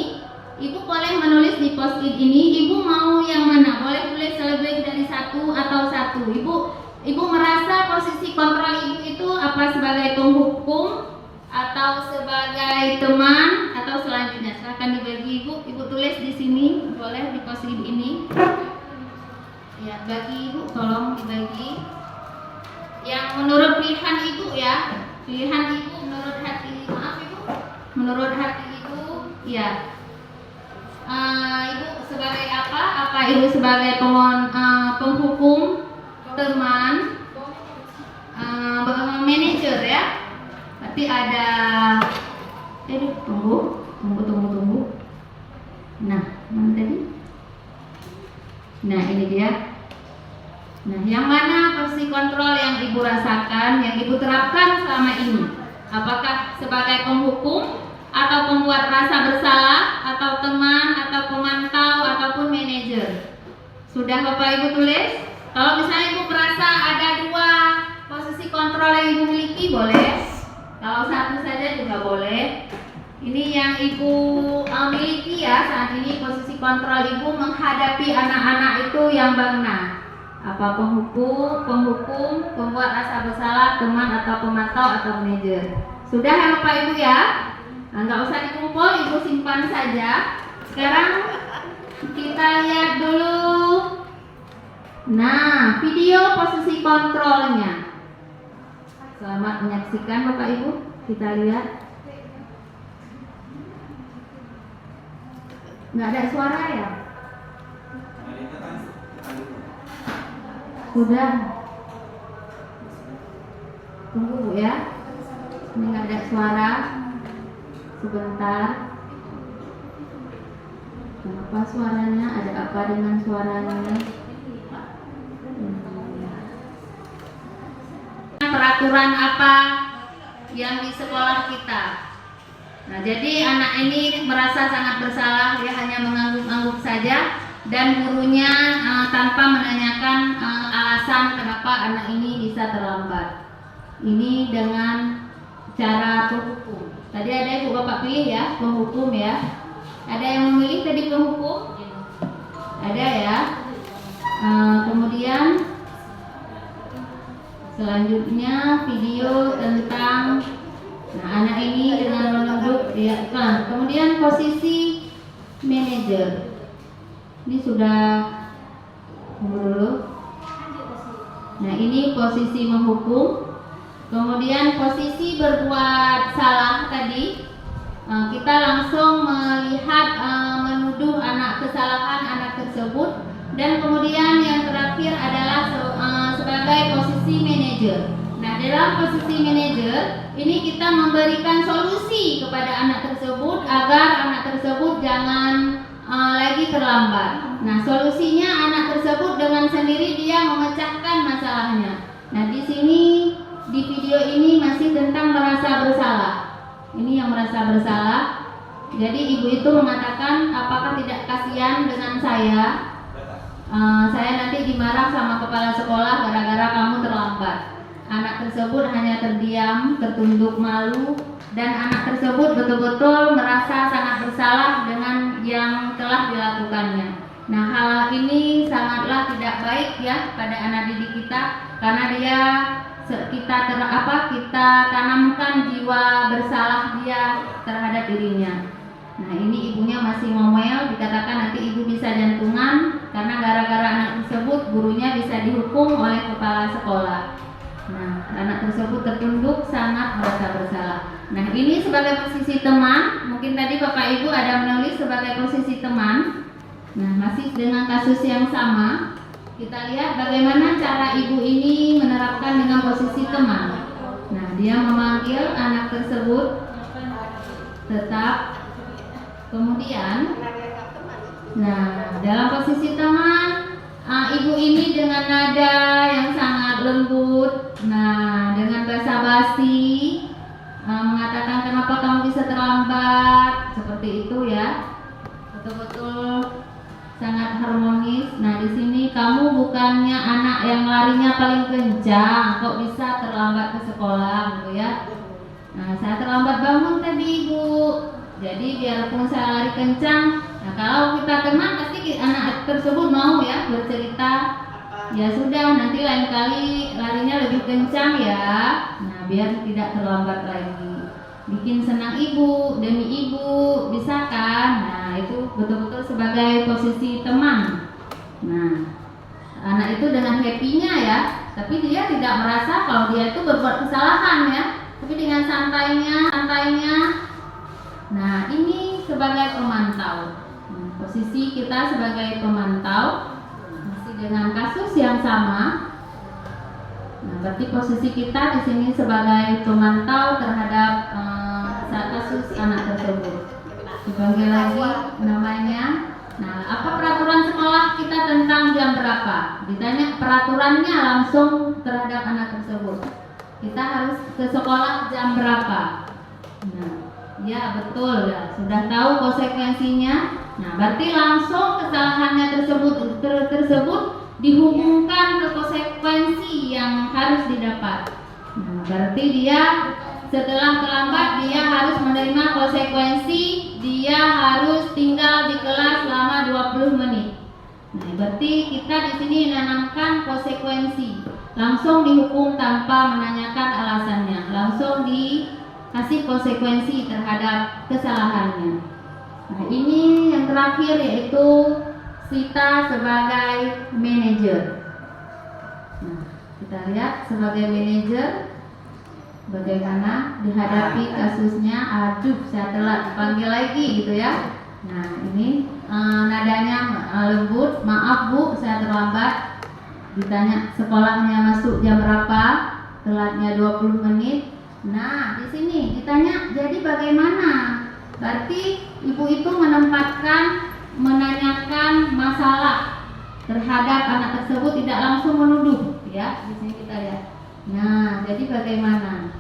Ibu boleh menulis di post-it ini. Ibu mau yang mana? Boleh tulis lebih dari satu atau satu. Ibu merasa posisi kontrol Ibu itu apa, sebagai penghukum atau sebagai teman atau selanjutnya? Silahkan dibagi Ibu. Ibu tulis di sini, boleh di post-it ini. Ya, bagi Ibu, tolong dibagi. Yang menurut pilihan Ibu ya, pilihan Ibu menurut hati, maaf Ibu, menurut hati Ibu, ya. Ibu sebagai apa? Apa Ibu sebagai penghukum, teman, manajer ya? Berarti ada, tunggu. Nah, mana tadi? Nah, ini dia. Nah, yang mana posisi kontrol yang Ibu rasakan, yang Ibu terapkan selama ini? Apakah sebagai penghukum, atau pembuat rasa bersalah, atau teman, atau pemantau, ataupun manajer? Sudah Bapak Ibu tulis? Kalau misalnya Ibu merasa ada dua posisi kontrol yang Ibu miliki, boleh. Kalau satu saja juga boleh. Ini yang Ibu miliki ya saat ini, posisi kontrol Ibu menghadapi anak-anak itu yang mana? Apa penghukum, pembuat rasa bersalah, teman, atau pemantau, atau manajer? Sudah ya Bapak Ibu ya? Nah, nggak usah dikumpul, Ibu simpan saja. Sekarang kita lihat dulu. Nah, video posisi kontrolnya. Selamat menyaksikan Bapak Ibu. Kita lihat. Nggak ada suara ya? Sudah. Tunggu Bu ya. Ini nggak ada suara. Sebentar. Kenapa suaranya? Ada apa dengan suaranya? Peraturan apa yang di sekolah kita? Nah, jadi anak ini merasa sangat bersalah, dia hanya mengangguk-angguk saja, dan gurunya tanpa menanyakan alasan kenapa anak ini bisa terlambat. Ini dengan cara penghukum. Tadi ada Ibu Bapak pilih ya, penghukum ya. Ada yang memilih tadi penghukum? Ada ya. Kemudian selanjutnya video tentang, nah anak ini dengan menunduk dia iklan. Kemudian posisi manajer. Ini sudah dulu. Nah ini posisi menghukum. Kemudian posisi berbuat salah tadi, kita langsung melihat menuduh kesalahan anak tersebut. Dan kemudian yang terakhir adalah sebagai posisi manajer. Nah dalam posisi manajer ini kita memberikan solusi kepada anak tersebut agar anak tersebut jangan lagi terlambat. Nah solusinya anak tersebut dengan sendiri dia memecahkan masalahnya. Nah di sini di video ini masih tentang merasa bersalah. Ini yang merasa bersalah. Jadi ibu itu mengatakan, apakah tidak kasihan dengan saya? Saya nanti dimarah sama kepala sekolah gara-gara kamu terlambat. Anak tersebut hanya terdiam, tertunduk malu, dan anak tersebut betul-betul merasa sangat bersalah dengan yang telah dilakukannya. Nah hal ini sangatlah tidak baik ya pada anak didik kita, karena dia kita tanamkan jiwa bersalah dia terhadap dirinya. Nah ini ibunya masih ngomel, dikatakan nanti ibu bisa jantungan karena gara-gara anak tersebut gurunya bisa dihukum oleh kepala sekolah. Nah anak tersebut tertunduk sangat merasa bersalah. Nah ini sebagai posisi teman, mungkin tadi Bapak Ibu ada menulis sebagai posisi teman. Nah masih dengan kasus yang sama. Kita lihat bagaimana cara ibu ini menerapkan dengan posisi teman. Nah, dia memanggil anak tersebut tetap. Kemudian, nah dalam posisi teman, ibu ini dengan nada yang sangat lembut, nah dengan basa-basi mengatakan kenapa kamu bisa terlambat, seperti itu ya. Betul-betul sangat sangat harmonis. Nah, di sini kamu bukannya anak yang larinya paling kencang, kok bisa terlambat ke sekolah gitu ya. Nah, saya terlambat bangun tadi Ibu. Jadi biarpun saya lari kencang, nah kalau kita tenang pasti anak tersebut mau ya bercerita. Ya sudah, nanti lain kali larinya lebih kencang ya. Nah, biar tidak terlambat lagi. Bikin senang ibu, demi ibu, bisa kan? Nah, itu betul-betul sebagai posisi teman. Nah, anak itu dengan happy-nya ya, tapi dia tidak merasa kalau dia itu berbuat kesalahan ya. Tapi dengan santainya. Nah, ini sebagai pemantau. Posisi kita sebagai pemantau masih dengan kasus yang sama. Nah, berarti posisi kita di sini sebagai pemantau terhadap kasus anak tersebut. Dipanggil lagi namanya. Nah, apa peraturan sekolah kita tentang jam berapa? Ditanya peraturannya langsung terhadap anak tersebut. Kita harus ke sekolah jam berapa? Nah, ya betul ya, sudah tahu konsekuensinya. Nah, berarti langsung kesalahannya tersebut dihubungkan ke konsekuensi yang harus didapat. Nah, berarti dia setelah terlambat dia harus menerima konsekuensi, dia harus tinggal di kelas selama 20 menit. Nah, berarti kita di sini menanamkan konsekuensi. Langsung dihukum tanpa menanyakan alasannya, langsung dikasih konsekuensi terhadap kesalahannya. Nah, ini yang terakhir yaitu kita sebagai manajer. Nah, kita lihat sebagai manajer bagaimana dihadapi kasusnya. Aduh, saya telat dipanggil lagi gitu ya. Nah, ini nadanya lembut. Maaf Bu, saya terlambat. Ditanya sekolahnya masuk jam berapa? Telatnya 20 menit. Nah, di sini ditanya jadi bagaimana? Berarti ibu itu menanyakan masalah terhadap anak tersebut, tidak langsung menuduh ya. Di sini kita lihat. Nah, jadi bagaimana?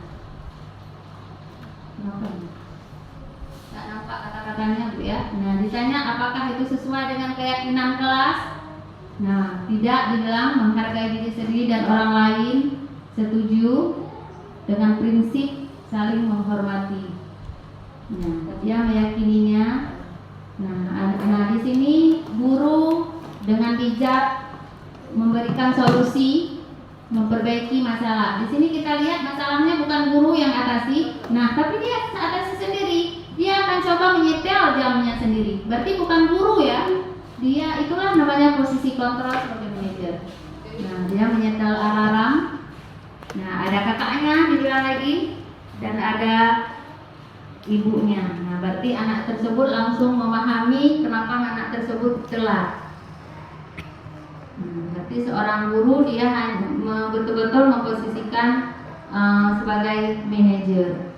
Tak nampak kata-katanya Bu ya. Nah, ditanya apakah itu sesuai dengan keyakinan kelas? Nah, tidak, dibilang menghargai diri sendiri dan orang lain, setuju dengan prinsip saling menghormati. Nah, dia meyakininya. Nah, di sini guru dengan bijak memberikan solusi, memperbaiki masalah. Di sini kita lihat masalahnya bukan guru yang atasi, nah tapi dia atasi sendiri. Dia akan coba menyetel jamnya sendiri. Berarti bukan guru ya. Dia itulah namanya posisi kontrol sebagai manajer. Nah, dia menyetel alarm. Nah, ada kakaknya dibilang lagi dan ada ibunya. Nah, berarti anak tersebut langsung memahami kenapa anak tersebut telat. Berarti seorang guru dia betul-betul memposisikan sebagai manajer.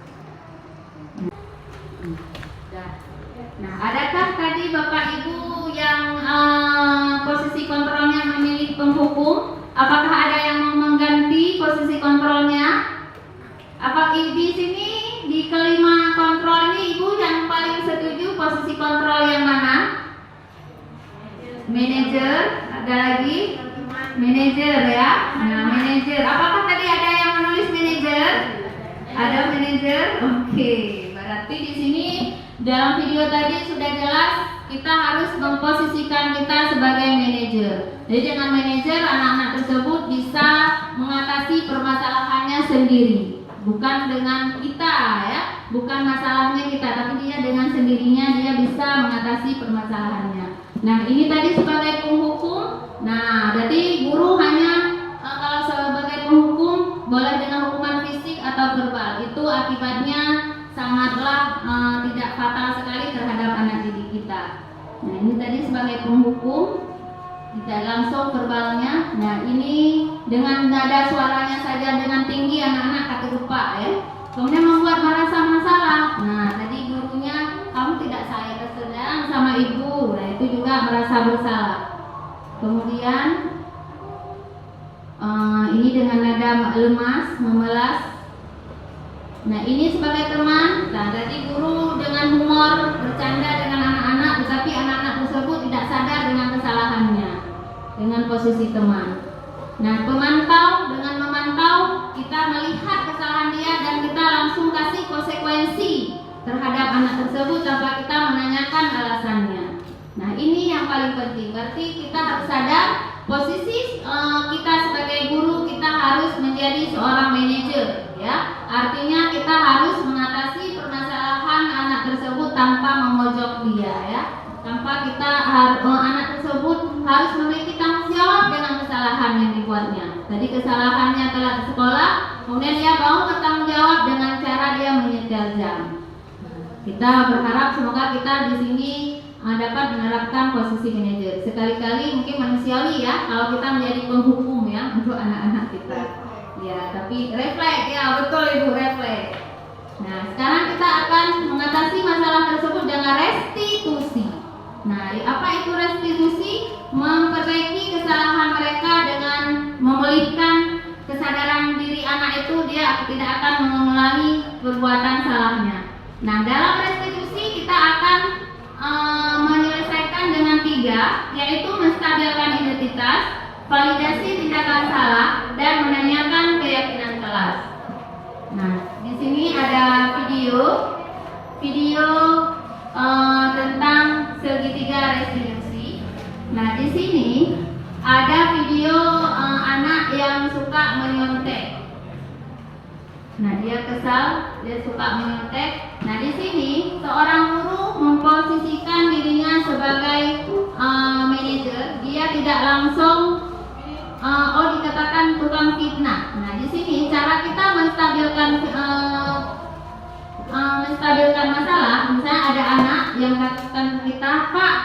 Nah, adakah tadi Bapak Ibu yang posisi kontrolnya memilih penghukum? Apakah ada yang mau mengganti posisi kontrolnya? Apakah di sini di kelima kontrol ini Ibu yang paling setuju posisi kontrol yang mana? Manajer. Ada lagi? Manajer ya. Nah, manajer. Apakah tadi ada yang menulis manajer? Ada manajer? Oke. Berarti di sini dalam video tadi sudah jelas kita harus memposisikan kita sebagai manajer. Jadi dengan manajer anak-anak tersebut bisa mengatasi permasalahannya sendiri, bukan dengan kita ya, bukan masalahnya kita, tapi dia dengan sendirinya dia bisa mengatasi permasalahannya. Nah, ini tadi sebagai penghukum. Nah, jadi guru hanya kalau sebagai penghukum boleh dengan hukuman fisik atau verbal. Itu akibatnya sangatlah tidak fatal sekali terhadap anak didik kita. Nah, ini tadi sebagai penghukum, tidak langsung verbalnya. Nah, ini dengan nada suaranya saja dengan tinggi anak-anak kata lupa ya. Kemudian membuat merasa masalah. Nah, tadi gurunya kamu tidak sayang sedang sama ibu. Nah, itu juga merasa bersalah. Kemudian ini dengan nada lemas, memelas. Nah, ini sebagai teman. Nah, tadi guru dengan humor bercanda dengan anak-anak, tetapi anak-anak tersebut tidak sadar dengan kesalahan dengan posisi teman. Nah, pemantau, dengan memantau kita melihat kesalahan dia dan kita langsung kasih konsekuensi terhadap anak tersebut tanpa kita menanyakan alasannya. Nah, ini yang paling penting. Berarti kita harus sadar posisi kita sebagai guru, kita harus menjadi seorang manajer, ya. Artinya kita harus mengatasi permasalahan anak tersebut tanpa memojok dia, ya. Tanpa kita anak tersebut harus memiliki tanggung jawab dengan kesalahan yang dibuatnya. Tadi kesalahannya telah di sekolah, kemudian dia mau bertanggung jawab dengan cara dia menyetel jam. Kita berharap semoga kita di sini dapat menerapkan posisi manajer. Sekali-kali mungkin manusiawi ya kalau kita menjadi penghukum ya untuk anak-anak kita. Ya, tapi refleks ya, betul Ibu, refleks. Nah, sekarang kita akan mengatasi masalah tersebut dengan restitusi. Nah, apa itu restitusi? Memperbaiki kesalahan mereka dengan memulihkan kesadaran diri anak itu, dia tidak akan mengulangi perbuatan salahnya. Nah, dalam restitusi kita akan menyelesaikan dengan 3, yaitu menstabilkan identitas, validasi tindakan salah, dan menanyakan keyakinan kelas. Nah, di sini ada video tentang segitiga restitusi. Nah, di sini ada video anak yang suka menyontek. Nah, dia kesal, dia suka menyontek. Nah, di sini seorang guru memposisikan dirinya sebagai manajer. Dia tidak langsung dikatakan tukang fitnah. Nah, di sini cara kita menstabilkan masalah. Misalnya ada anak yang katakan kita, Pak,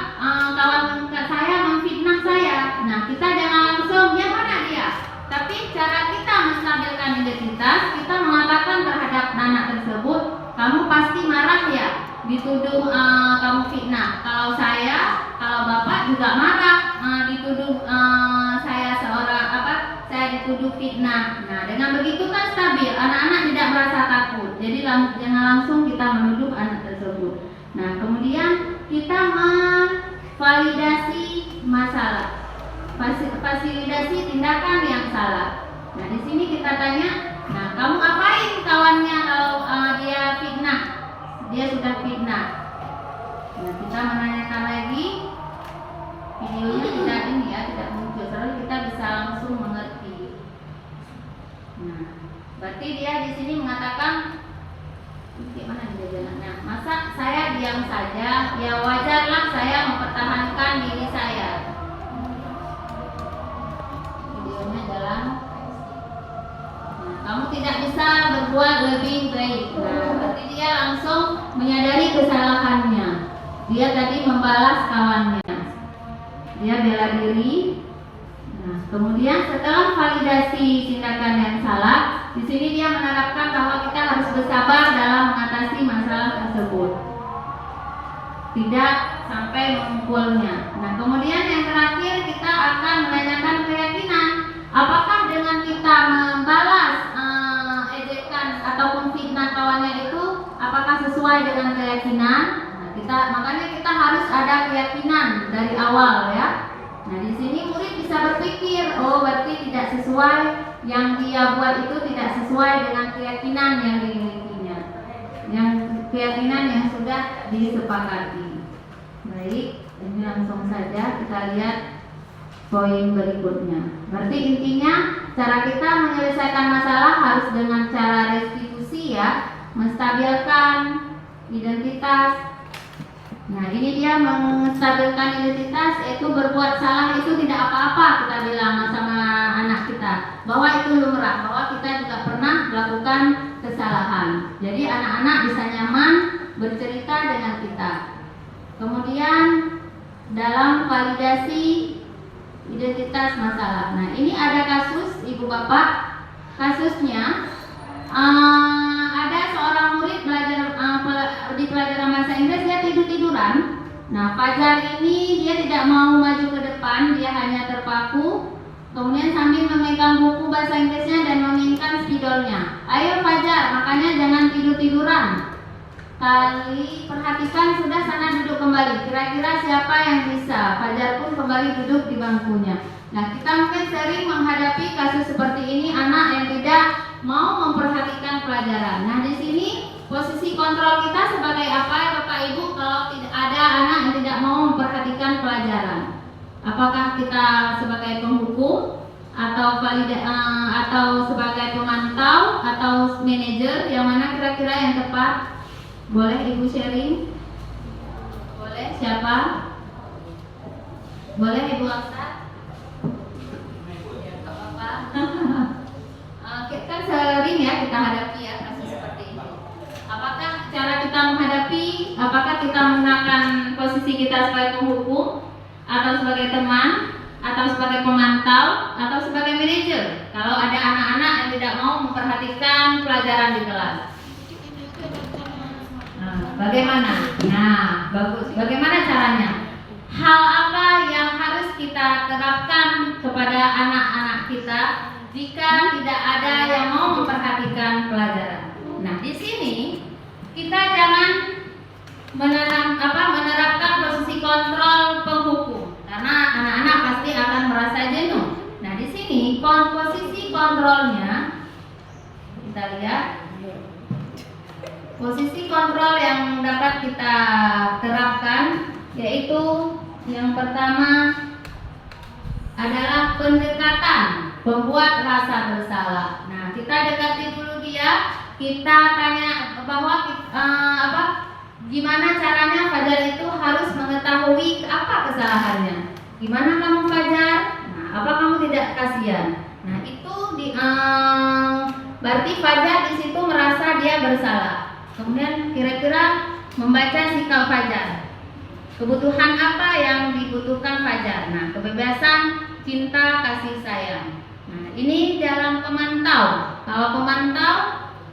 kawan saya memfitnah saya. Nah, kita jangan langsung, ya mana dia? Tapi cara kita menstabilkan identitas, kita mengatakan terhadap anak tersebut, kamu pasti marah ya, dituduh kamu fitnah. Kalau bapak juga marah, dituduh saya dituduh fitnah. Nah, dengan begitu kan stabil, anak-anak tidak merasa takut. Jadi jangan langsung kita menuduh anak tersebut. Nah, kemudian kita memvalidasi masalah. Fasilitasi tindakan yang salah. Nah, di sini kita tanya, nah kamu apain kawannya kalau dia fitnah? Dia sudah fitnah. Nah, kita menanyakan lagi, videonya tidak muncul, terus kita bisa langsung mengerti. Nah, berarti dia di sini mengatakan, gimana dia jalannya? Masa saya diam saja? Ya wajarlah saya mempertahankan diri saya. Jalan. Nah, kamu tidak bisa berbuat lebih baik. Nah, berarti dia langsung menyadari kesalahannya. Dia tadi membalas kawannya. Dia bela diri. Nah, kemudian setelah validasi tindakan yang salah, di sini dia menerapkan bahwa kita harus bersabar dalam mengatasi masalah tersebut. Tidak sampai memukulnya. Nah, kemudian yang terakhir kita akan menanyakan keyakinan. Apakah dengan kita membalas ejekan ataupun fitnah kawannya itu apakah sesuai dengan keyakinan? Nah, makanya kita harus ada keyakinan dari awal ya. Nah, di sini murid bisa berpikir, oh berarti tidak sesuai, yang dia buat itu tidak sesuai dengan keyakinan yang dimilikinya, yang keyakinan yang sudah disepakati. Baik, ini langsung saja kita lihat poin berikutnya. Berarti intinya cara kita menyelesaikan masalah harus dengan cara restitusi ya, menstabilkan identitas. Nah, ini dia menstabilkan identitas, yaitu berbuat salah itu tidak apa-apa, kita bilang sama anak kita, bahwa itu lumrah, bahwa kita juga pernah melakukan kesalahan. Jadi anak-anak bisa nyaman bercerita dengan kita. Kemudian dalam validasi identitas masalah. Nah, ini ada kasus Ibu Bapak. Kasusnya ada seorang murid belajar di pelajaran bahasa Inggris, dia tidur-tiduran. Nah, Fajar ini dia tidak mau maju ke depan, dia hanya terpaku. Kemudian sambil memegang buku bahasa Inggrisnya dan menginginkan spidolnya. Ayo Fajar, makanya jangan tidur-tiduran. kali perhatikan sudah sana duduk kembali. Kira-kira siapa yang bisa? Fajar pun kembali duduk di bangkunya. Nah, kita mungkin sering menghadapi kasus seperti ini, anak yang tidak mau memperhatikan pelajaran. Nah, di sini posisi kontrol kita sebagai apa ya Bapak Ibu kalau tidak ada anak yang tidak mau memperhatikan pelajaran? Apakah kita sebagai penghukum atau sebagai pemantau atau manajer? Yang mana kira-kira yang tepat? Boleh Ibu sharing? Boleh, siapa? Boleh Ibu Aksa? Gak apa-apa. Kan sering ya kita hadapi ya kasus seperti ini. Apakah cara kita menghadapi? Apakah kita menggunakan posisi kita sebagai penghukum atau sebagai teman atau sebagai pemantau atau sebagai manajer? Kalau ada anak-anak yang tidak mau memperhatikan pelajaran di kelas. Bagaimana? Nah, bagus. Bagaimana caranya? Hal apa yang harus kita terapkan kepada anak-anak kita jika tidak ada yang mau memperhatikan pelajaran? Nah, di sini kita jangan menerapkan posisi kontrol penghukum karena anak-anak pasti akan merasa jenuh. Nah, di sini posisi kontrolnya kita lihat. Posisi kontrol yang dapat kita terapkan yaitu yang pertama adalah pendekatan pembuat rasa bersalah. Nah, kita dekati dulu dia, kita tanya bahwa gimana caranya Fajar itu harus mengetahui apa kesalahannya. Gimana kamu Fajar? Nah, apa kamu tidak kasihan? Nah, itu berarti Fajar di situ merasa dia bersalah. Kemudian kira-kira membaca sikap Fajar. Kebutuhan apa yang dibutuhkan Fajar? Nah, kebebasan, cinta, kasih sayang. Nah, ini dalam pemantau. Kalau pemantau,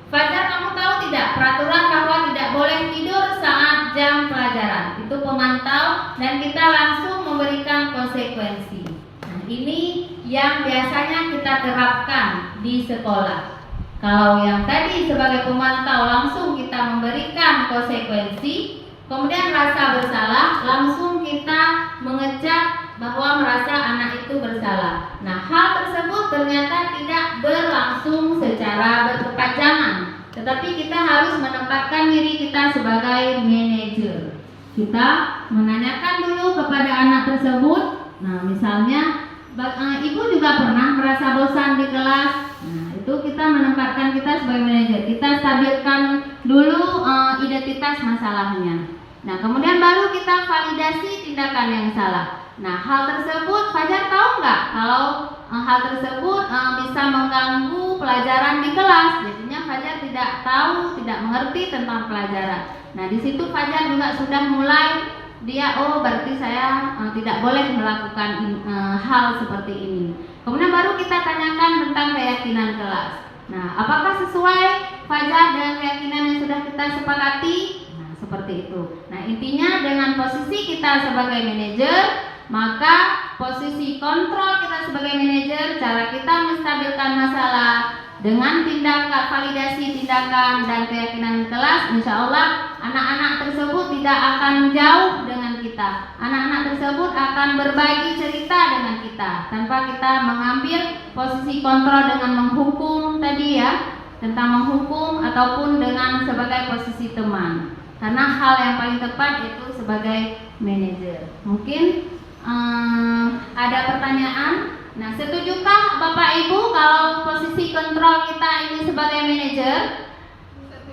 Fajar kamu tahu tidak peraturan bahwa tidak boleh tidur saat jam pelajaran. Itu pemantau dan kita langsung memberikan konsekuensi. Nah, ini yang biasanya kita terapkan di sekolah. Kalau yang tadi sebagai pemantau langsung kita memberikan konsekuensi, kemudian rasa bersalah langsung kita mengecap bahwa merasa anak itu bersalah. Nah, hal tersebut ternyata tidak berlangsung secara berkepanjangan, tetapi kita harus menempatkan diri kita sebagai manajer. Kita menanyakan dulu kepada anak tersebut. Nah, misalnya ibu juga pernah merasa bosan di kelas. Nah, itu kita menempatkan kita sebagai manajer. Kita stabilkan dulu identitas masalahnya. Nah, kemudian baru kita validasi tindakan yang salah. Nah, hal tersebut Fajar tahu nggak kalau hal tersebut bisa mengganggu pelajaran di kelas. Jadinya Fajar tidak tahu, tidak mengerti tentang pelajaran. Nah, di situ Fajar juga sudah mulai berarti saya tidak boleh melakukan hal seperti ini. Kemudian baru kita tanyakan tentang keyakinan kelas. Nah, apakah sesuai Fajar dengan keyakinan yang sudah kita sepakati? Nah, seperti itu. Nah, intinya dengan posisi kita sebagai manajer, maka posisi kontrol kita sebagai manajer, cara kita menstabilkan masalah dengan tindakan validasi tindakan dan keyakinan kelas, insya Allah anak-anak tersebut tidak akan jauh dengan kita. Anak-anak tersebut akan berbagi cerita dengan kita tanpa kita mengambil posisi kontrol dengan menghukum tadi ya, tentang menghukum ataupun dengan sebagai posisi teman. Karena hal yang paling tepat itu sebagai manajer. Mungkin ada pertanyaan? Nah, setujukah Bapak Ibu kalau posisi kontrol kita ini sebagai manajer?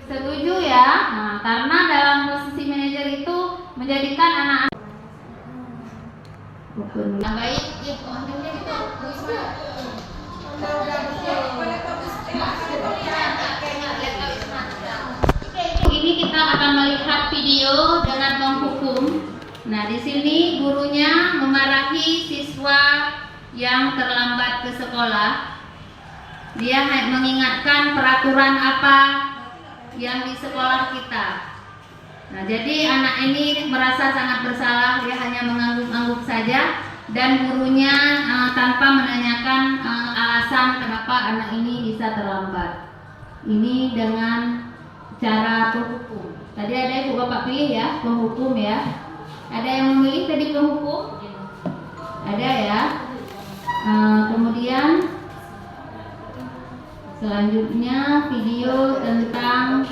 Setuju ya? Nah, karena dalam posisi manajer itu menjadikan anak-anak baik, ini kita akan melihat video dengan menghukum. Nah, di sini gurunya memarahi siswa yang terlambat ke sekolah. Dia mengingatkan peraturan apa yang di sekolah kita. Nah, jadi anak ini merasa sangat bersalah, dia hanya mengangguk-angguk saja dan gurunya tanpa menanyakan alasan kenapa anak ini bisa terlambat. Ini dengan cara berhukum. Tadi ada ibu bapak pilih ya, penghukum ya. Ada yang memilih tadi penghukum? Ada ya. Kemudian selanjutnya video tentang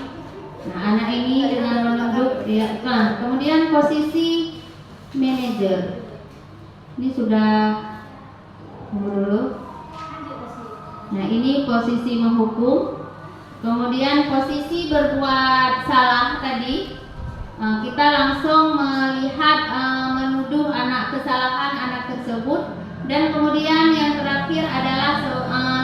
anak ini dengan menunduk di iklan. Kemudian posisi manajer. Ini sudah dulu. Nah, ini posisi menghukum. Kemudian posisi berbuat salah tadi, kita langsung melihat menuduh kesalahan anak tersebut. Dan kemudian yang terakhir adalah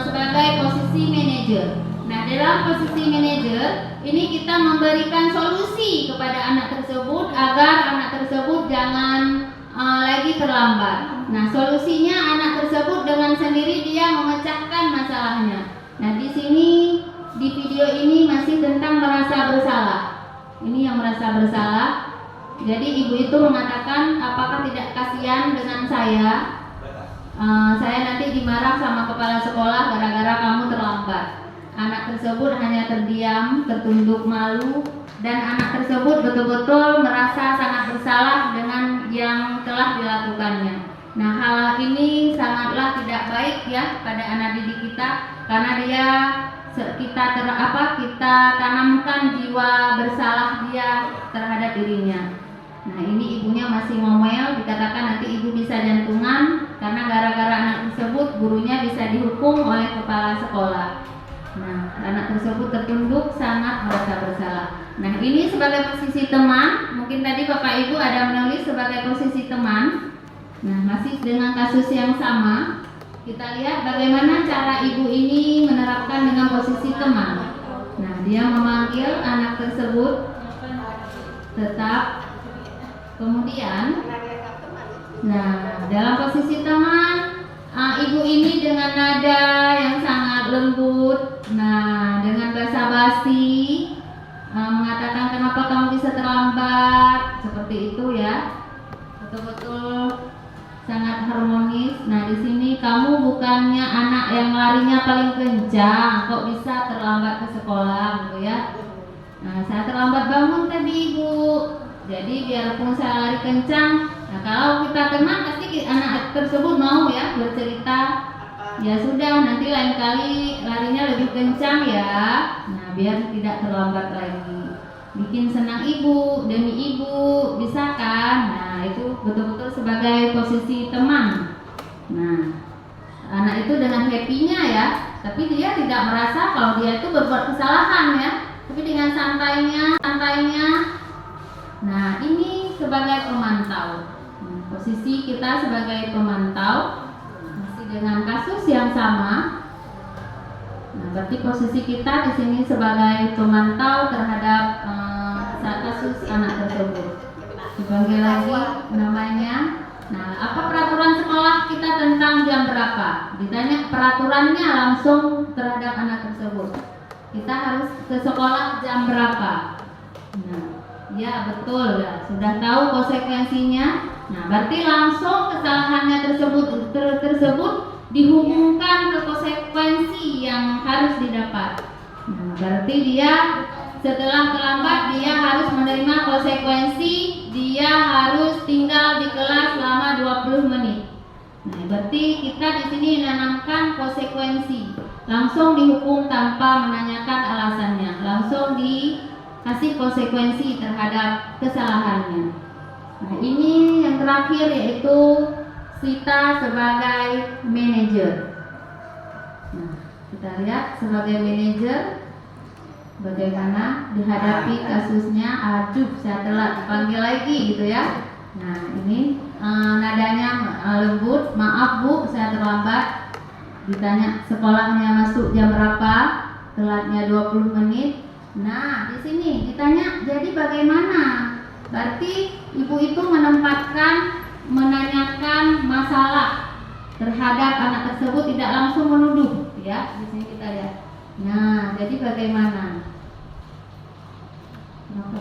sebagai posisi manajer. Nah, dalam posisi manajer ini kita memberikan solusi kepada anak tersebut agar anak tersebut jangan lagi terlambat. Nah, solusinya anak tersebut dengan sendiri dia memecahkan masalahnya. Nah, di sini di video ini masih tentang merasa bersalah. Ini yang merasa bersalah. Jadi ibu itu mengatakan, apakah tidak kasihan dengan saya? Saya nanti dimarah sama kepala sekolah gara-gara kamu terlambat. Anak tersebut hanya terdiam, tertunduk malu, dan anak tersebut betul-betul merasa sangat bersalah dengan yang telah dilakukannya. Nah, hal ini sangatlah tidak baik ya pada anak didik kita, karena kita tanamkan jiwa bersalah dia terhadap dirinya. Nah, ini ibunya masih ngomel, dikatakan nanti ibu bisa jantungan karena gara-gara anak tersebut gurunya bisa dihukum oleh kepala sekolah. Nah, anak tersebut tertunduk sangat merasa bersalah. Nah, ini sebagai posisi teman, mungkin tadi Bapak Ibu ada menulis sebagai posisi teman. Nah, masih dengan kasus yang sama, kita lihat bagaimana cara ibu ini menerapkan dengan posisi teman. Nah, dia memanggil anak tersebut tetap. Kemudian, nah, dalam posisi teman, ibu ini dengan nada yang sangat lembut, nah, dengan basa-basi mengatakan kenapa kamu bisa terlambat, seperti itu ya, betul-betul sangat harmonis. Nah, di sini kamu bukannya anak yang larinya paling kencang, kok bisa terlambat ke sekolah, gitu ya. Nah, saya terlambat bangun tadi ibu. Jadi biarpun saya lari kencang, nah kalau kita tenang pasti anak tersebut mau ya bercerita. Ya sudah, nanti lain kali larinya lebih kencang ya. Nah, biar tidak terlambat lagi. Bikin senang ibu, demi ibu, bisa kan? Nah, itu betul-betul sebagai posisi teman. Nah, anak itu dengan happy-nya ya, tapi dia tidak merasa kalau dia itu berbuat kesalahan ya. Tapi dengan santainya. Nah, ini sebagai pemantau. Nah, posisi kita sebagai pemantau masih dengan kasus yang sama. Nah, berarti posisi kita di sini sebagai pemantau terhadap kasus anak tersebut. Dipanggil lagi namanya. Nah, apa peraturan sekolah kita tentang jam berapa? Ditanya peraturannya langsung terhadap anak tersebut. Kita harus ke sekolah jam berapa? Nah, ya betul ya, sudah tahu konsekuensinya. Nah, berarti langsung kesalahannya tersebut dihubungkan ke konsekuensi yang harus didapat. Nah, berarti dia setelah terlambat dia harus menerima konsekuensi, dia harus tinggal di kelas selama 20 menit. Nah, berarti kita di sini menanamkan konsekuensi. Langsung dihukum tanpa menanyakan alasannya, langsung dikasih konsekuensi terhadap kesalahannya. Nah, ini yang terakhir yaitu Sita sebagai manajer. Nah, kita lihat sebagai manajer bagaimana dihadapi kasusnya. Aduh, saya telat dipanggil lagi gitu ya. Nah, ini nadanya lembut, maaf bu, saya terlambat. Ditanya sekolahnya masuk jam berapa, telatnya 20 menit. Nah, di sini ditanya, jadi bagaimana? Berarti ibu itu menanyakan masalah terhadap anak tersebut, tidak langsung menuduh, ya. Di sini kita lihat. Nah, jadi bagaimana? Kenapa?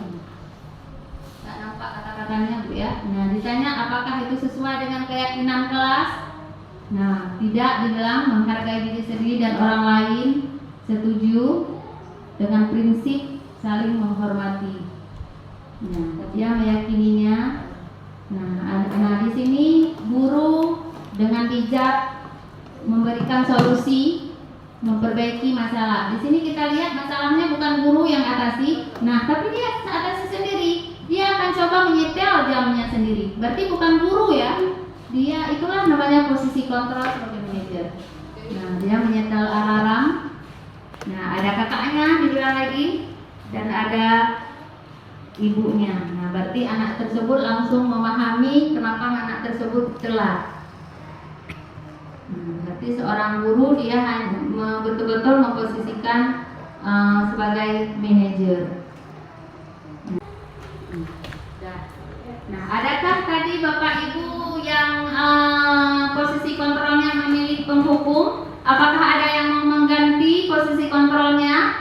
Tak nampak kata-katanya bu ya. Nah, ditanya apakah itu sesuai dengan keyakinan kelas? Nah, tidak, dibilang menghargai diri sendiri dan orang lain, setuju dengan prinsip saling menghormati. Nah, dia meyakininya. Nah, di sini guru dengan bijak memberikan solusi, memperbaiki masalah. Di sini kita lihat masalahnya bukan guru yang atasi, nah tapi dia atasi sendiri. Dia akan coba menyetel jamnya sendiri. Berarti bukan guru ya. Dia itulah namanya posisi kontrol sebagai manajer. Nah, dia menyetel alarm. Nah, ada kakaknya di belakang lagi dan ada ibunya. Nah, berarti anak tersebut langsung memahami kenapa anak tersebut telat. Berarti seorang guru dia betul-betul memposisikan sebagai manajer. Nah, adakah tadi Bapak Ibu yang posisi kontrolnya memilih penghukum? Apakah ada yang mau mengganti posisi kontrolnya?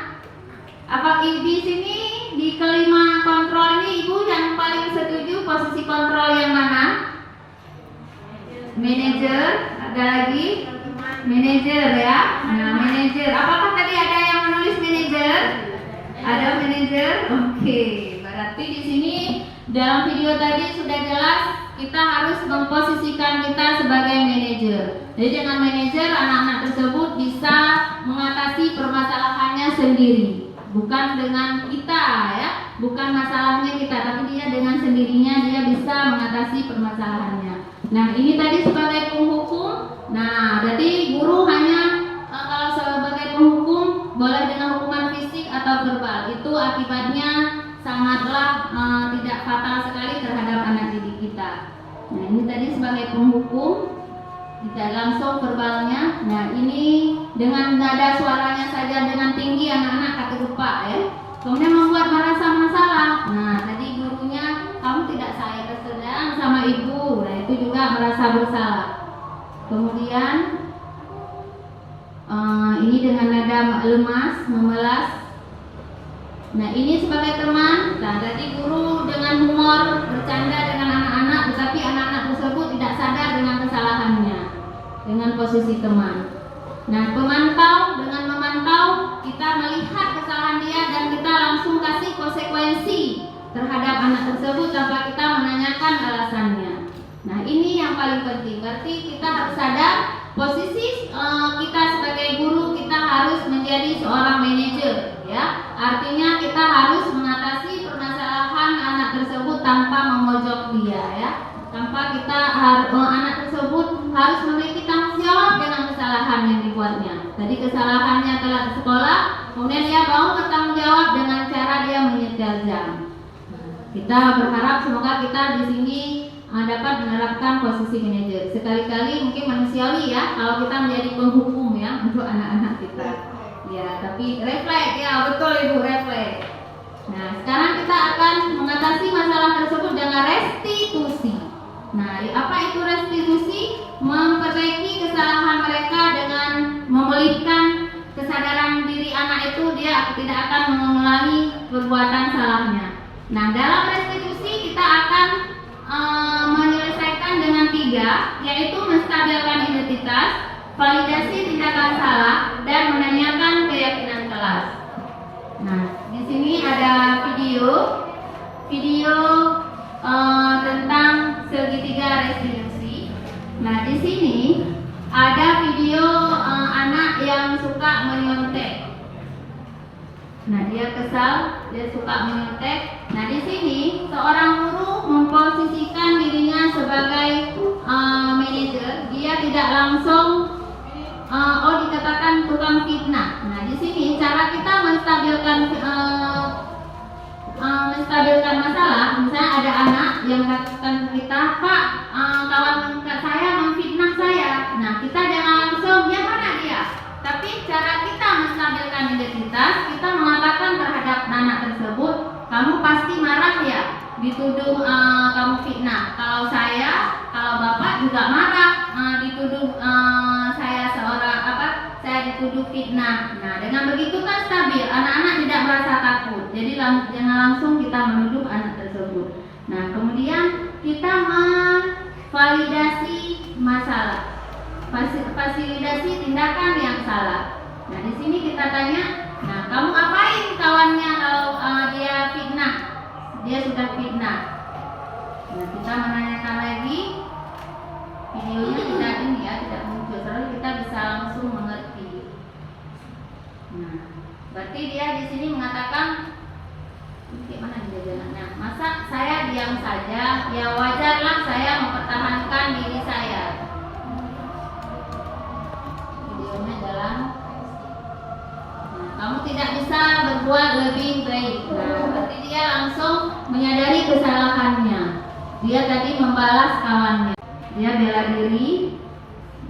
Apakah di sini di kelima kontrol ini Ibu yang paling setuju posisi kontrol yang mana? Manajer, ada lagi? Manajer ya. Nah, manajer. Apakah tadi ada yang menulis manajer? Ada manajer? Oke. Berarti di sini dalam video tadi sudah jelas kita harus memposisikan kita sebagai manajer. Jadi dengan manajer anak-anak tersebut bisa mengatasi permasalahannya sendiri, bukan dengan kita ya, bukan masalahnya kita, tapi dia dengan sendirinya dia bisa mengatasi permasalahannya. Nah, ini tadi sebagai penghukum. Nah, berarti guru hanya kalau sebagai penghukum boleh dengan hukuman fisik atau verbal. Itu akibatnya sangatlah tidak fatal sekali terhadap anak didik kita. Nah, ini tadi sebagai penghukum, tidak langsung verbalnya. Nah, ini dengan nada suaranya saja dengan tinggi anak-anak kata lupa ya. Kemudian membuat merasa masalah. Nah, tadi gurunya kamu tidak sayang kesedang sama ibu. Nah, itu juga merasa bersalah. Kemudian ini dengan nada lemas, memelas. Nah, ini sebagai teman. Nah, tadi guru dengan humor bercanda dengan anak-anak, tetapi anak-anak tersebut tidak sadar dengan kesalahannya, dengan posisi teman. Nah, pemantau, dengan memantau kita melihat kesalahan dia dan kita langsung kasih konsekuensi terhadap anak tersebut tanpa kita menanyakan alasannya. Nah, ini yang paling penting. Berarti kita harus sadar posisi kita sebagai guru, kita harus menjadi seorang manajer ya. Artinya kita harus mengatasi permasalahan anak tersebut tanpa memojok dia ya. Tanpa kita anak tersebut harus memiliki tanggung jawab dengan kesalahan yang dibuatnya. Tadi kesalahannya telat ke sekolah, kemudian dia mau bertanggung jawab dengan cara dia menyetel jam. Kita berharap semoga kita di sini dapat menerapkan posisi manajer. Sekali-kali mungkin manusiawi ya kalau kita menjadi penghukum ya untuk anak-anak kita. Ya, tapi refleks ya, betul Ibu, refleks. Nah, sekarang kita akan mengatasi masalah tersebut dengan restitusi. Nah, apa itu restitusi? Memperbaiki kesalahan mereka dengan memulihkan kesadaran diri anak itu, dia tidak akan mengulangi perbuatan salahnya. Nah, dalam restitusi kita akan menyelesaikan dengan 3, yaitu menstabilkan identitas, validasi tindakan salah, dan menanyakan keyakinan kelas. Nah, di sini ada video tentang segitiga restitusi. Nah, di sini ada video anak yang suka menyontek. Nah, dia kesal, dia suka menyontek. Nah, di sini seorang guru memposisikan dirinya sebagai manajer. Dia tidak langsung dikatakan tukang fitnah. Nah, di sini cara kita menstabilkan masalah. Misalnya ada anak yang katakan kita, Pak, kawan saya memfitnah saya. Nah, kita jangan langsung, ya mana dia? Tapi cara kita menstabilkan identitas, kita mengatakan terhadap anak tersebut, kamu pasti marah ya, dituduh kamu fitnah. Kalau bapak juga marah, dituduh saya dituduh fitnah. Nah, dengan begitu kan stabil, anak-anak tidak merasa takut. Jadi jangan langsung kita menuduh anak tersebut. Nah, kemudian kita memvalidasi masalah, fasilitasi tindakan yang salah. Nah, di sini kita tanya, nah kamu apain kawannya kalau dia fitnah? dia sudah fitnah. Nah, kita menanyakan lagi, videonya tidak ini ya, tidak muncul, terus kita bisa langsung mengerti. Nah, berarti dia di sini mengatakan, gimana dia jalannya? Masa saya diam saja? Ya wajarlah saya mempertahankan diri saya. Videonya jalan. Nah, kamu tidak bisa berbuat lebih baik. Nah, berarti dia langsung menyadari kesalahannya. Dia tadi membalas kawannya. Dia bela diri.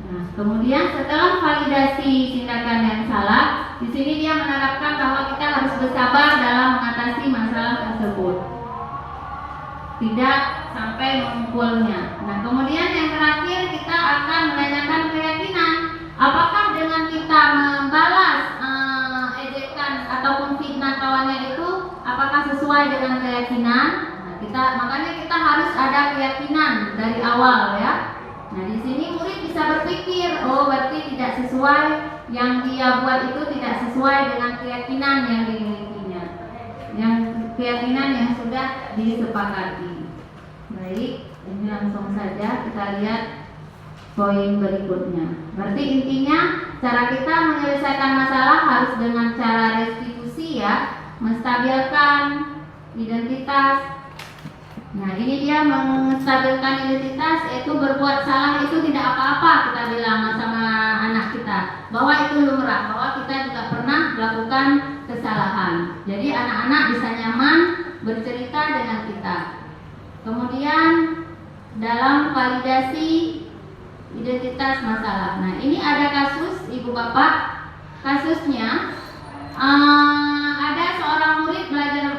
Nah, kemudian setelah validasi tindakan yang salah, di sini dia menerapkan bahwa kita harus bersabar dalam mengatasi masalah tersebut, tidak sampai memukulnya. Nah, kemudian yang terakhir kita akan menanyakan keyakinan. Apakah dengan kita membalas ejekan ataupun fitnah kawannya itu, apakah sesuai dengan keyakinan? Makanya kita harus ada keyakinan dari awal ya. Nah, di sini murid bisa berpikir, oh berarti tidak sesuai, yang dia buat itu tidak sesuai dengan keyakinan yang dimilikinya, yang keyakinan yang sudah disepakati. Baik, ini langsung saja kita lihat poin berikutnya. Berarti intinya cara kita menyelesaikan masalah harus dengan cara restitusi ya, menstabilkan identitas. Nah, ini dia menstabilkan identitas, yaitu berbuat salah itu tidak apa-apa, kita bilang sama anak kita, bahwa itu lumrah, bahwa kita juga pernah melakukan kesalahan. Jadi anak-anak bisa nyaman bercerita dengan kita. Kemudian dalam validasi identitas masalah. Nah, ini ada kasus ibu bapak. Kasusnya ada seorang murid belajar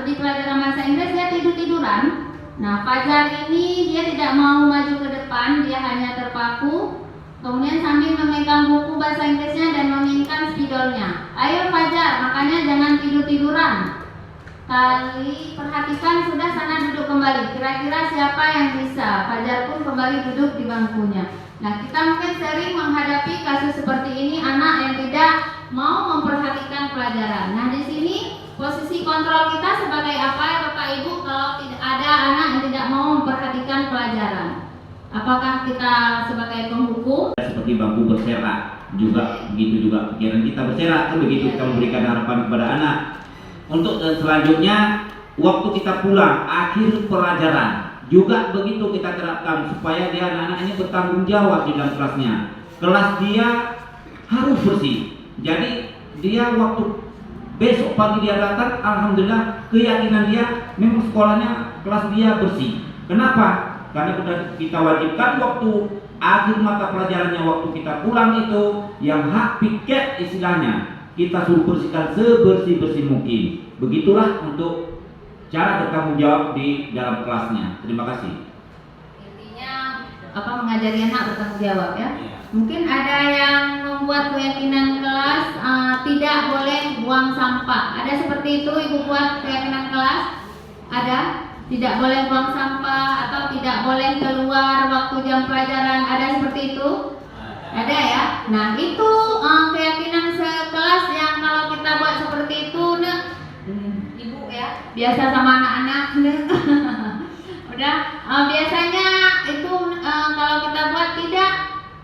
di pelajaran bahasa Inggris, dia tidur-tiduran. Nah, Fajar ini dia tidak mau maju ke depan, dia hanya terpaku. Kemudian sambil memegang buku bahasa Inggrisnya dan menginginkan spidolnya. Ayo Fajar, makanya jangan tidur-tiduran. Perhatikan sudah, sana duduk kembali. Kira-kira siapa yang bisa? Fajar pun kembali duduk di bangkunya. Nah, kita mungkin sering menghadapi kasus seperti ini, anak yang tidak mau memperhatikan pelajaran. Nah, di sini posisi kontrol kita sebagai apa ya Bapak Ibu kalau tidak ada anak yang tidak mau memperhatikan pelajaran? Apakah kita sebagai penghukum? Seperti bangku berserak, juga begitu juga pikiran kita berserak, kan begitu kita memberikan harapan kepada anak. Untuk selanjutnya, waktu kita pulang akhir pelajaran juga begitu kita terapkan supaya dia anak-anak ini bertanggung jawab di dalam kelasnya. Kelas dia harus bersih. Jadi dia waktu besok pagi dia datang, alhamdulillah keyakinan dia memang sekolahnya kelas dia bersih. Kenapa? Karena sudah kita wajibkan waktu akhir mata pelajarannya, waktu kita pulang itu yang hak piket istilahnya kita suruh bersihkan sebersih-bersih mungkin. Begitulah untuk cara bertanggung jawab di dalam kelasnya. Terima kasih. Intinya mengajari anak bertanggung jawab ya. Mungkin ada yang membuat keyakinan kelas tidak boleh buang sampah. Ada seperti itu ibu buat keyakinan kelas? Ada? Tidak boleh buang sampah atau tidak boleh keluar waktu jam pelajaran. Ada seperti itu? Ada ya. Nah, itu keyakinan sekelas yang kalau kita buat seperti itu, ibu ya, biasa sama anak-anak, udah biasanya itu kalau kita buat tidak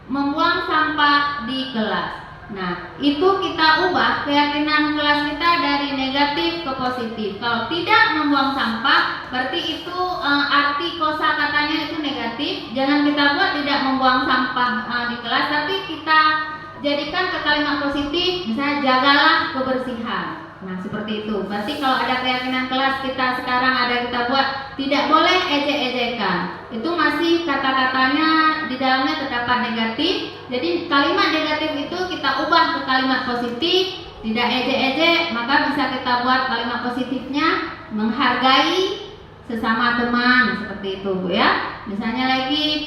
membuang sampah di kelas. Nah, itu kita ubah keyakinan kelas kita dari negatif ke positif. Kalau tidak membuang sampah, berarti itu arti kosakatanya itu negatif. Jangan kita buat tidak membuang sampah di kelas, tapi kita jadikan ke kalimat positif, misalnya jagalah kebersihan. Nah, seperti itu. Berarti kalau ada keyakinan kelas kita sekarang ada kita buat tidak boleh ejek-ejekan. Itu masih kata-katanya di dalamnya terdapat negatif. Jadi kalimat negatif itu kita ubah ke kalimat positif, tidak ejek-ejek, maka bisa kita buat kalimat positifnya menghargai sesama teman, seperti itu Bu ya. Misalnya lagi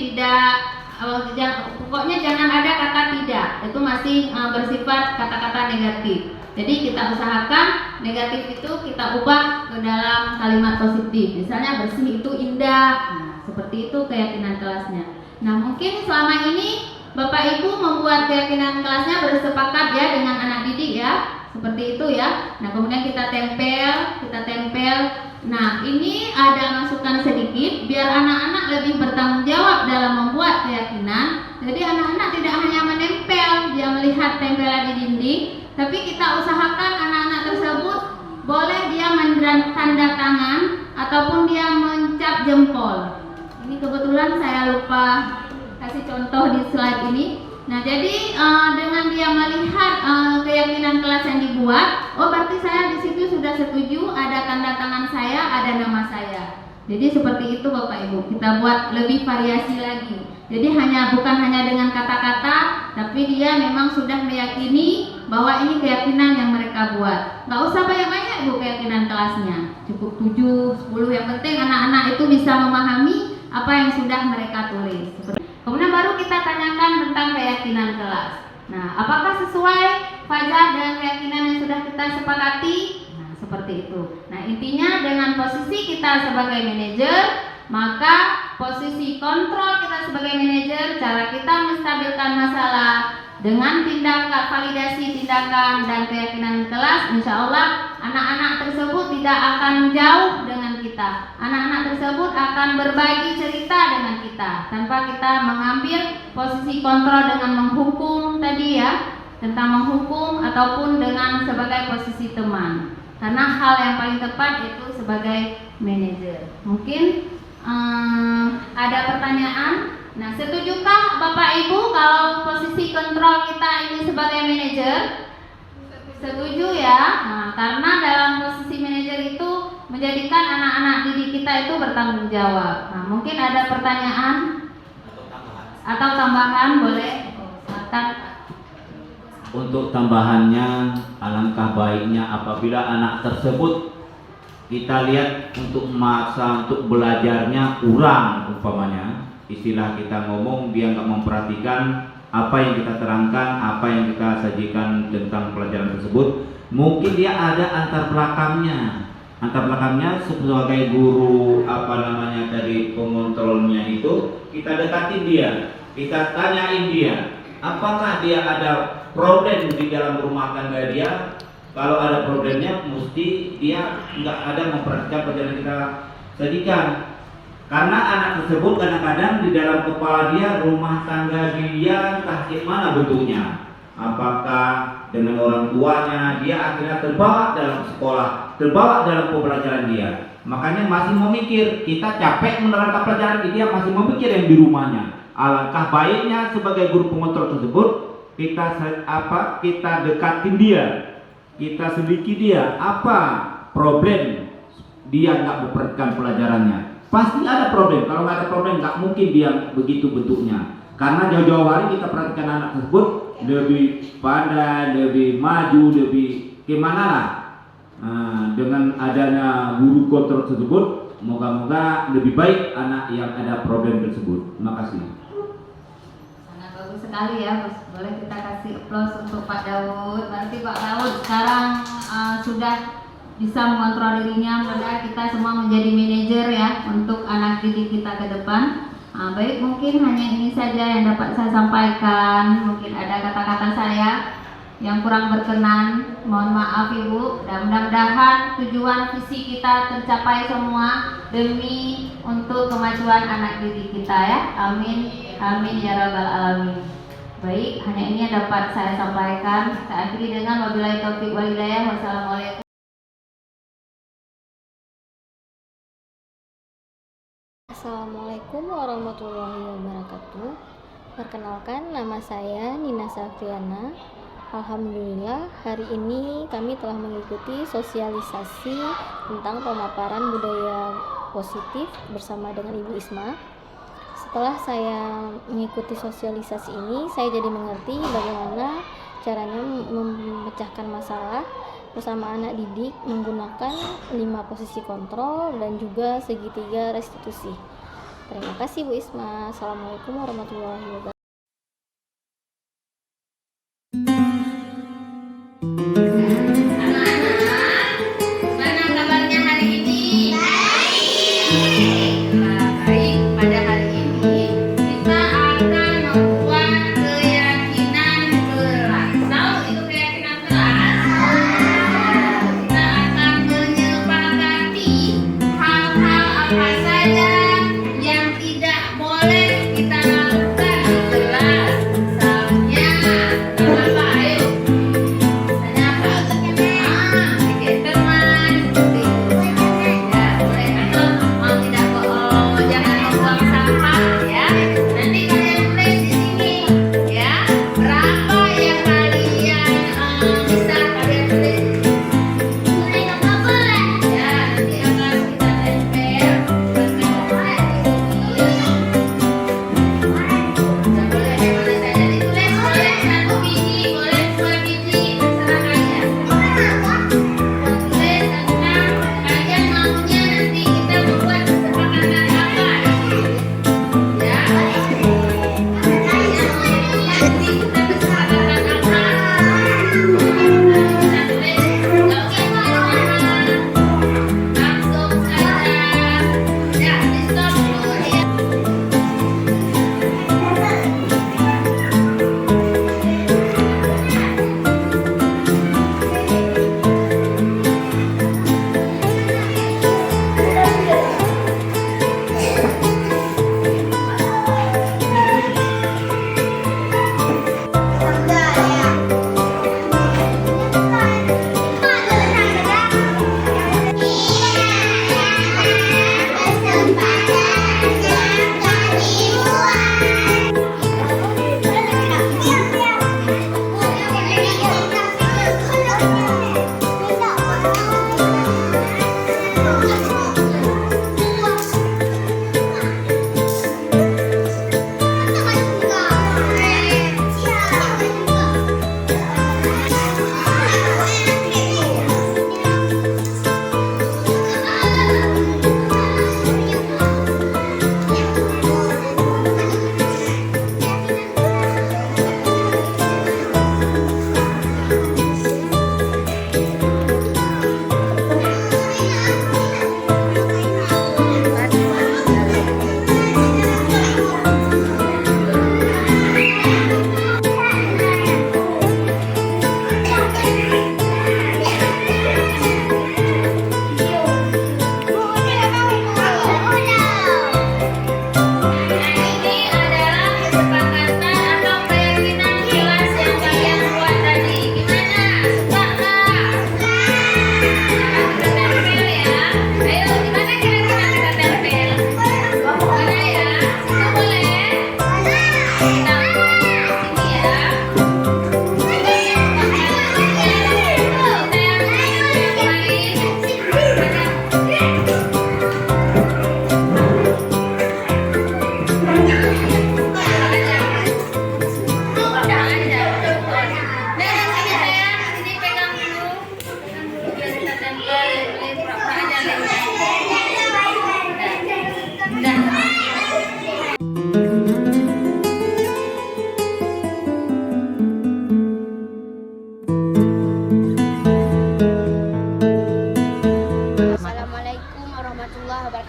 pokoknya jangan ada kata tidak. Itu masih bersifat kata-kata negatif. Jadi kita usahakan negatif itu kita ubah ke dalam kalimat positif. Misalnya bersih itu indah. Nah, seperti itu keyakinan kelasnya. Nah, mungkin selama ini Bapak Ibu membuat keyakinan kelasnya bersepakat ya dengan anak didik ya. Seperti itu ya. Nah, kemudian kita tempel Nah, ini ada masukan sedikit biar anak-anak lebih bertanggung jawab dalam membuat keyakinan. Jadi anak-anak tidak hanya menempel, dia melihat tempelan di dinding, tapi kita usahakan anak-anak tersebut boleh dia tanda tangan ataupun dia mencap jempol. Ini kebetulan saya lupa kasih contoh di slide ini. Nah, jadi dengan dia melihat keyakinan kelas yang dibuat, oh berarti saya di situ sudah setuju, ada tanda tangan saya, ada nama saya. Jadi seperti itu Bapak Ibu, kita buat lebih variasi lagi. Jadi bukan hanya dengan kata-kata, tapi dia memang sudah meyakini bahwa ini keyakinan yang mereka buat. Nggak usah banyak-banyak Bu keyakinan kelasnya, cukup 7, 10, yang penting anak-anak itu bisa memahami apa yang sudah mereka tulis. Kemudian baru kita tanyakan tentang keyakinan kelas. Nah, apakah sesuai Fajar dengan keyakinan yang sudah kita sepakati? Nah, seperti itu. Nah, intinya dengan posisi kita sebagai manajer, maka posisi kontrol kita sebagai manajer, cara kita menstabilkan masalah dengan tindakan validasi tindakan dan keyakinan kelas, insya Allah anak-anak tersebut tidak akan jauh dengan kita. Anak-anak tersebut akan berbagi cerita dengan kita tanpa kita mengambil posisi kontrol dengan menghukum tadi ya, tentang menghukum ataupun dengan sebagai posisi teman. Karena hal yang paling tepat itu sebagai manajer. Mungkin ada pertanyaan? Nah, setujukah Bapak Ibu kalau posisi kontrol kita ini sebagai manajer? Setuju ya? Nah, karena dalam posisi manajer itu menjadikan anak-anak didik kita itu bertanggung jawab. Nah, mungkin ada pertanyaan atau tambahan boleh? Silakan. Untuk tambahannya, alangkah baiknya apabila anak tersebut kita lihat untuk masa untuk belajarnya kurang umpamanya, istilah kita ngomong dia nggak memperhatikan apa yang kita terangkan, apa yang kita sajikan tentang pelajaran tersebut, mungkin dia ada antar belakangnya sebagai guru dari pengontrolnya itu, kita dekatin dia, kita tanyain dia, apakah dia ada problem di dalam rumah tangga dia. Kalau ada problemnya, mesti dia nggak ada memperhatikan pelajaran kita sajikan. Karena anak tersebut kadang-kadang di dalam kepala dia rumah tangga dia entah mana bentuknya. Apakah dengan orang tuanya, dia akhirnya terbawa dalam sekolah, terbawa dalam pembelajaran dia. Makanya masih memikir, kita capek menerangkan pelajaran dia masih memikir yang di rumahnya. Alangkah baiknya sebagai guru pengontrol tersebut kita dekatin dia, kita selidiki dia apa problem dia nggak memperhatikan pelajarannya. Pasti ada problem. Kalau nggak ada problem, nggak mungkin dia begitu bentuknya. Karena jauh-jauh hari kita perhatikan anak tersebut lebih pandai, lebih maju, lebih gimana lah. Dengan adanya guru kontrol tersebut, moga-moga lebih baik anak yang ada problem tersebut. Terima kasih. Sangat bagus sekali ya, boleh kita kasih aplaus untuk Pak Daud. Berarti Pak Daud sekarang sudah bisa mengontrol dirinya, mudah kita semua menjadi manajer ya untuk anak didik kita ke depan. Baik, mungkin hanya ini saja yang dapat saya sampaikan. Mungkin ada kata-kata saya yang kurang berkenan, mohon maaf Ibu. Dan mudah-mudahan tujuan visi kita tercapai semua demi untuk kemajuan anak didik kita ya. Amin, amin ya rabbal alamin. Baik, hanya ini yang dapat saya sampaikan. Saya akhiri dengan wabillahi taufiq wal hidayah. Wassalamualaikum. Assalamualaikum warahmatullahi wabarakatuh. Perkenalkan, nama saya Nina Safriana. Alhamdulillah, hari ini kami telah mengikuti sosialisasi tentang pemaparan budaya positif bersama dengan Ibu Isma. Setelah saya mengikuti sosialisasi ini, saya jadi mengerti bagaimana caranya memecahkan masalah bersama anak didik menggunakan 5 posisi kontrol dan juga segitiga restitusi. Terima kasih Bu Isma. Assalamualaikum warahmatullahi wabarakatuh. Gimana kabarnya hari ini? Baik, pada hari ini kita akan membuat keyakinan kelas. Tahu itu keyakinan kelas? Kita akan menyepakati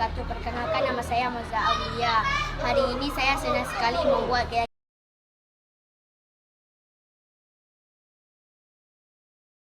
wabarakatuh. Perkenalkan, nama saya Moza Aulia. Hari ini saya senang sekali membuat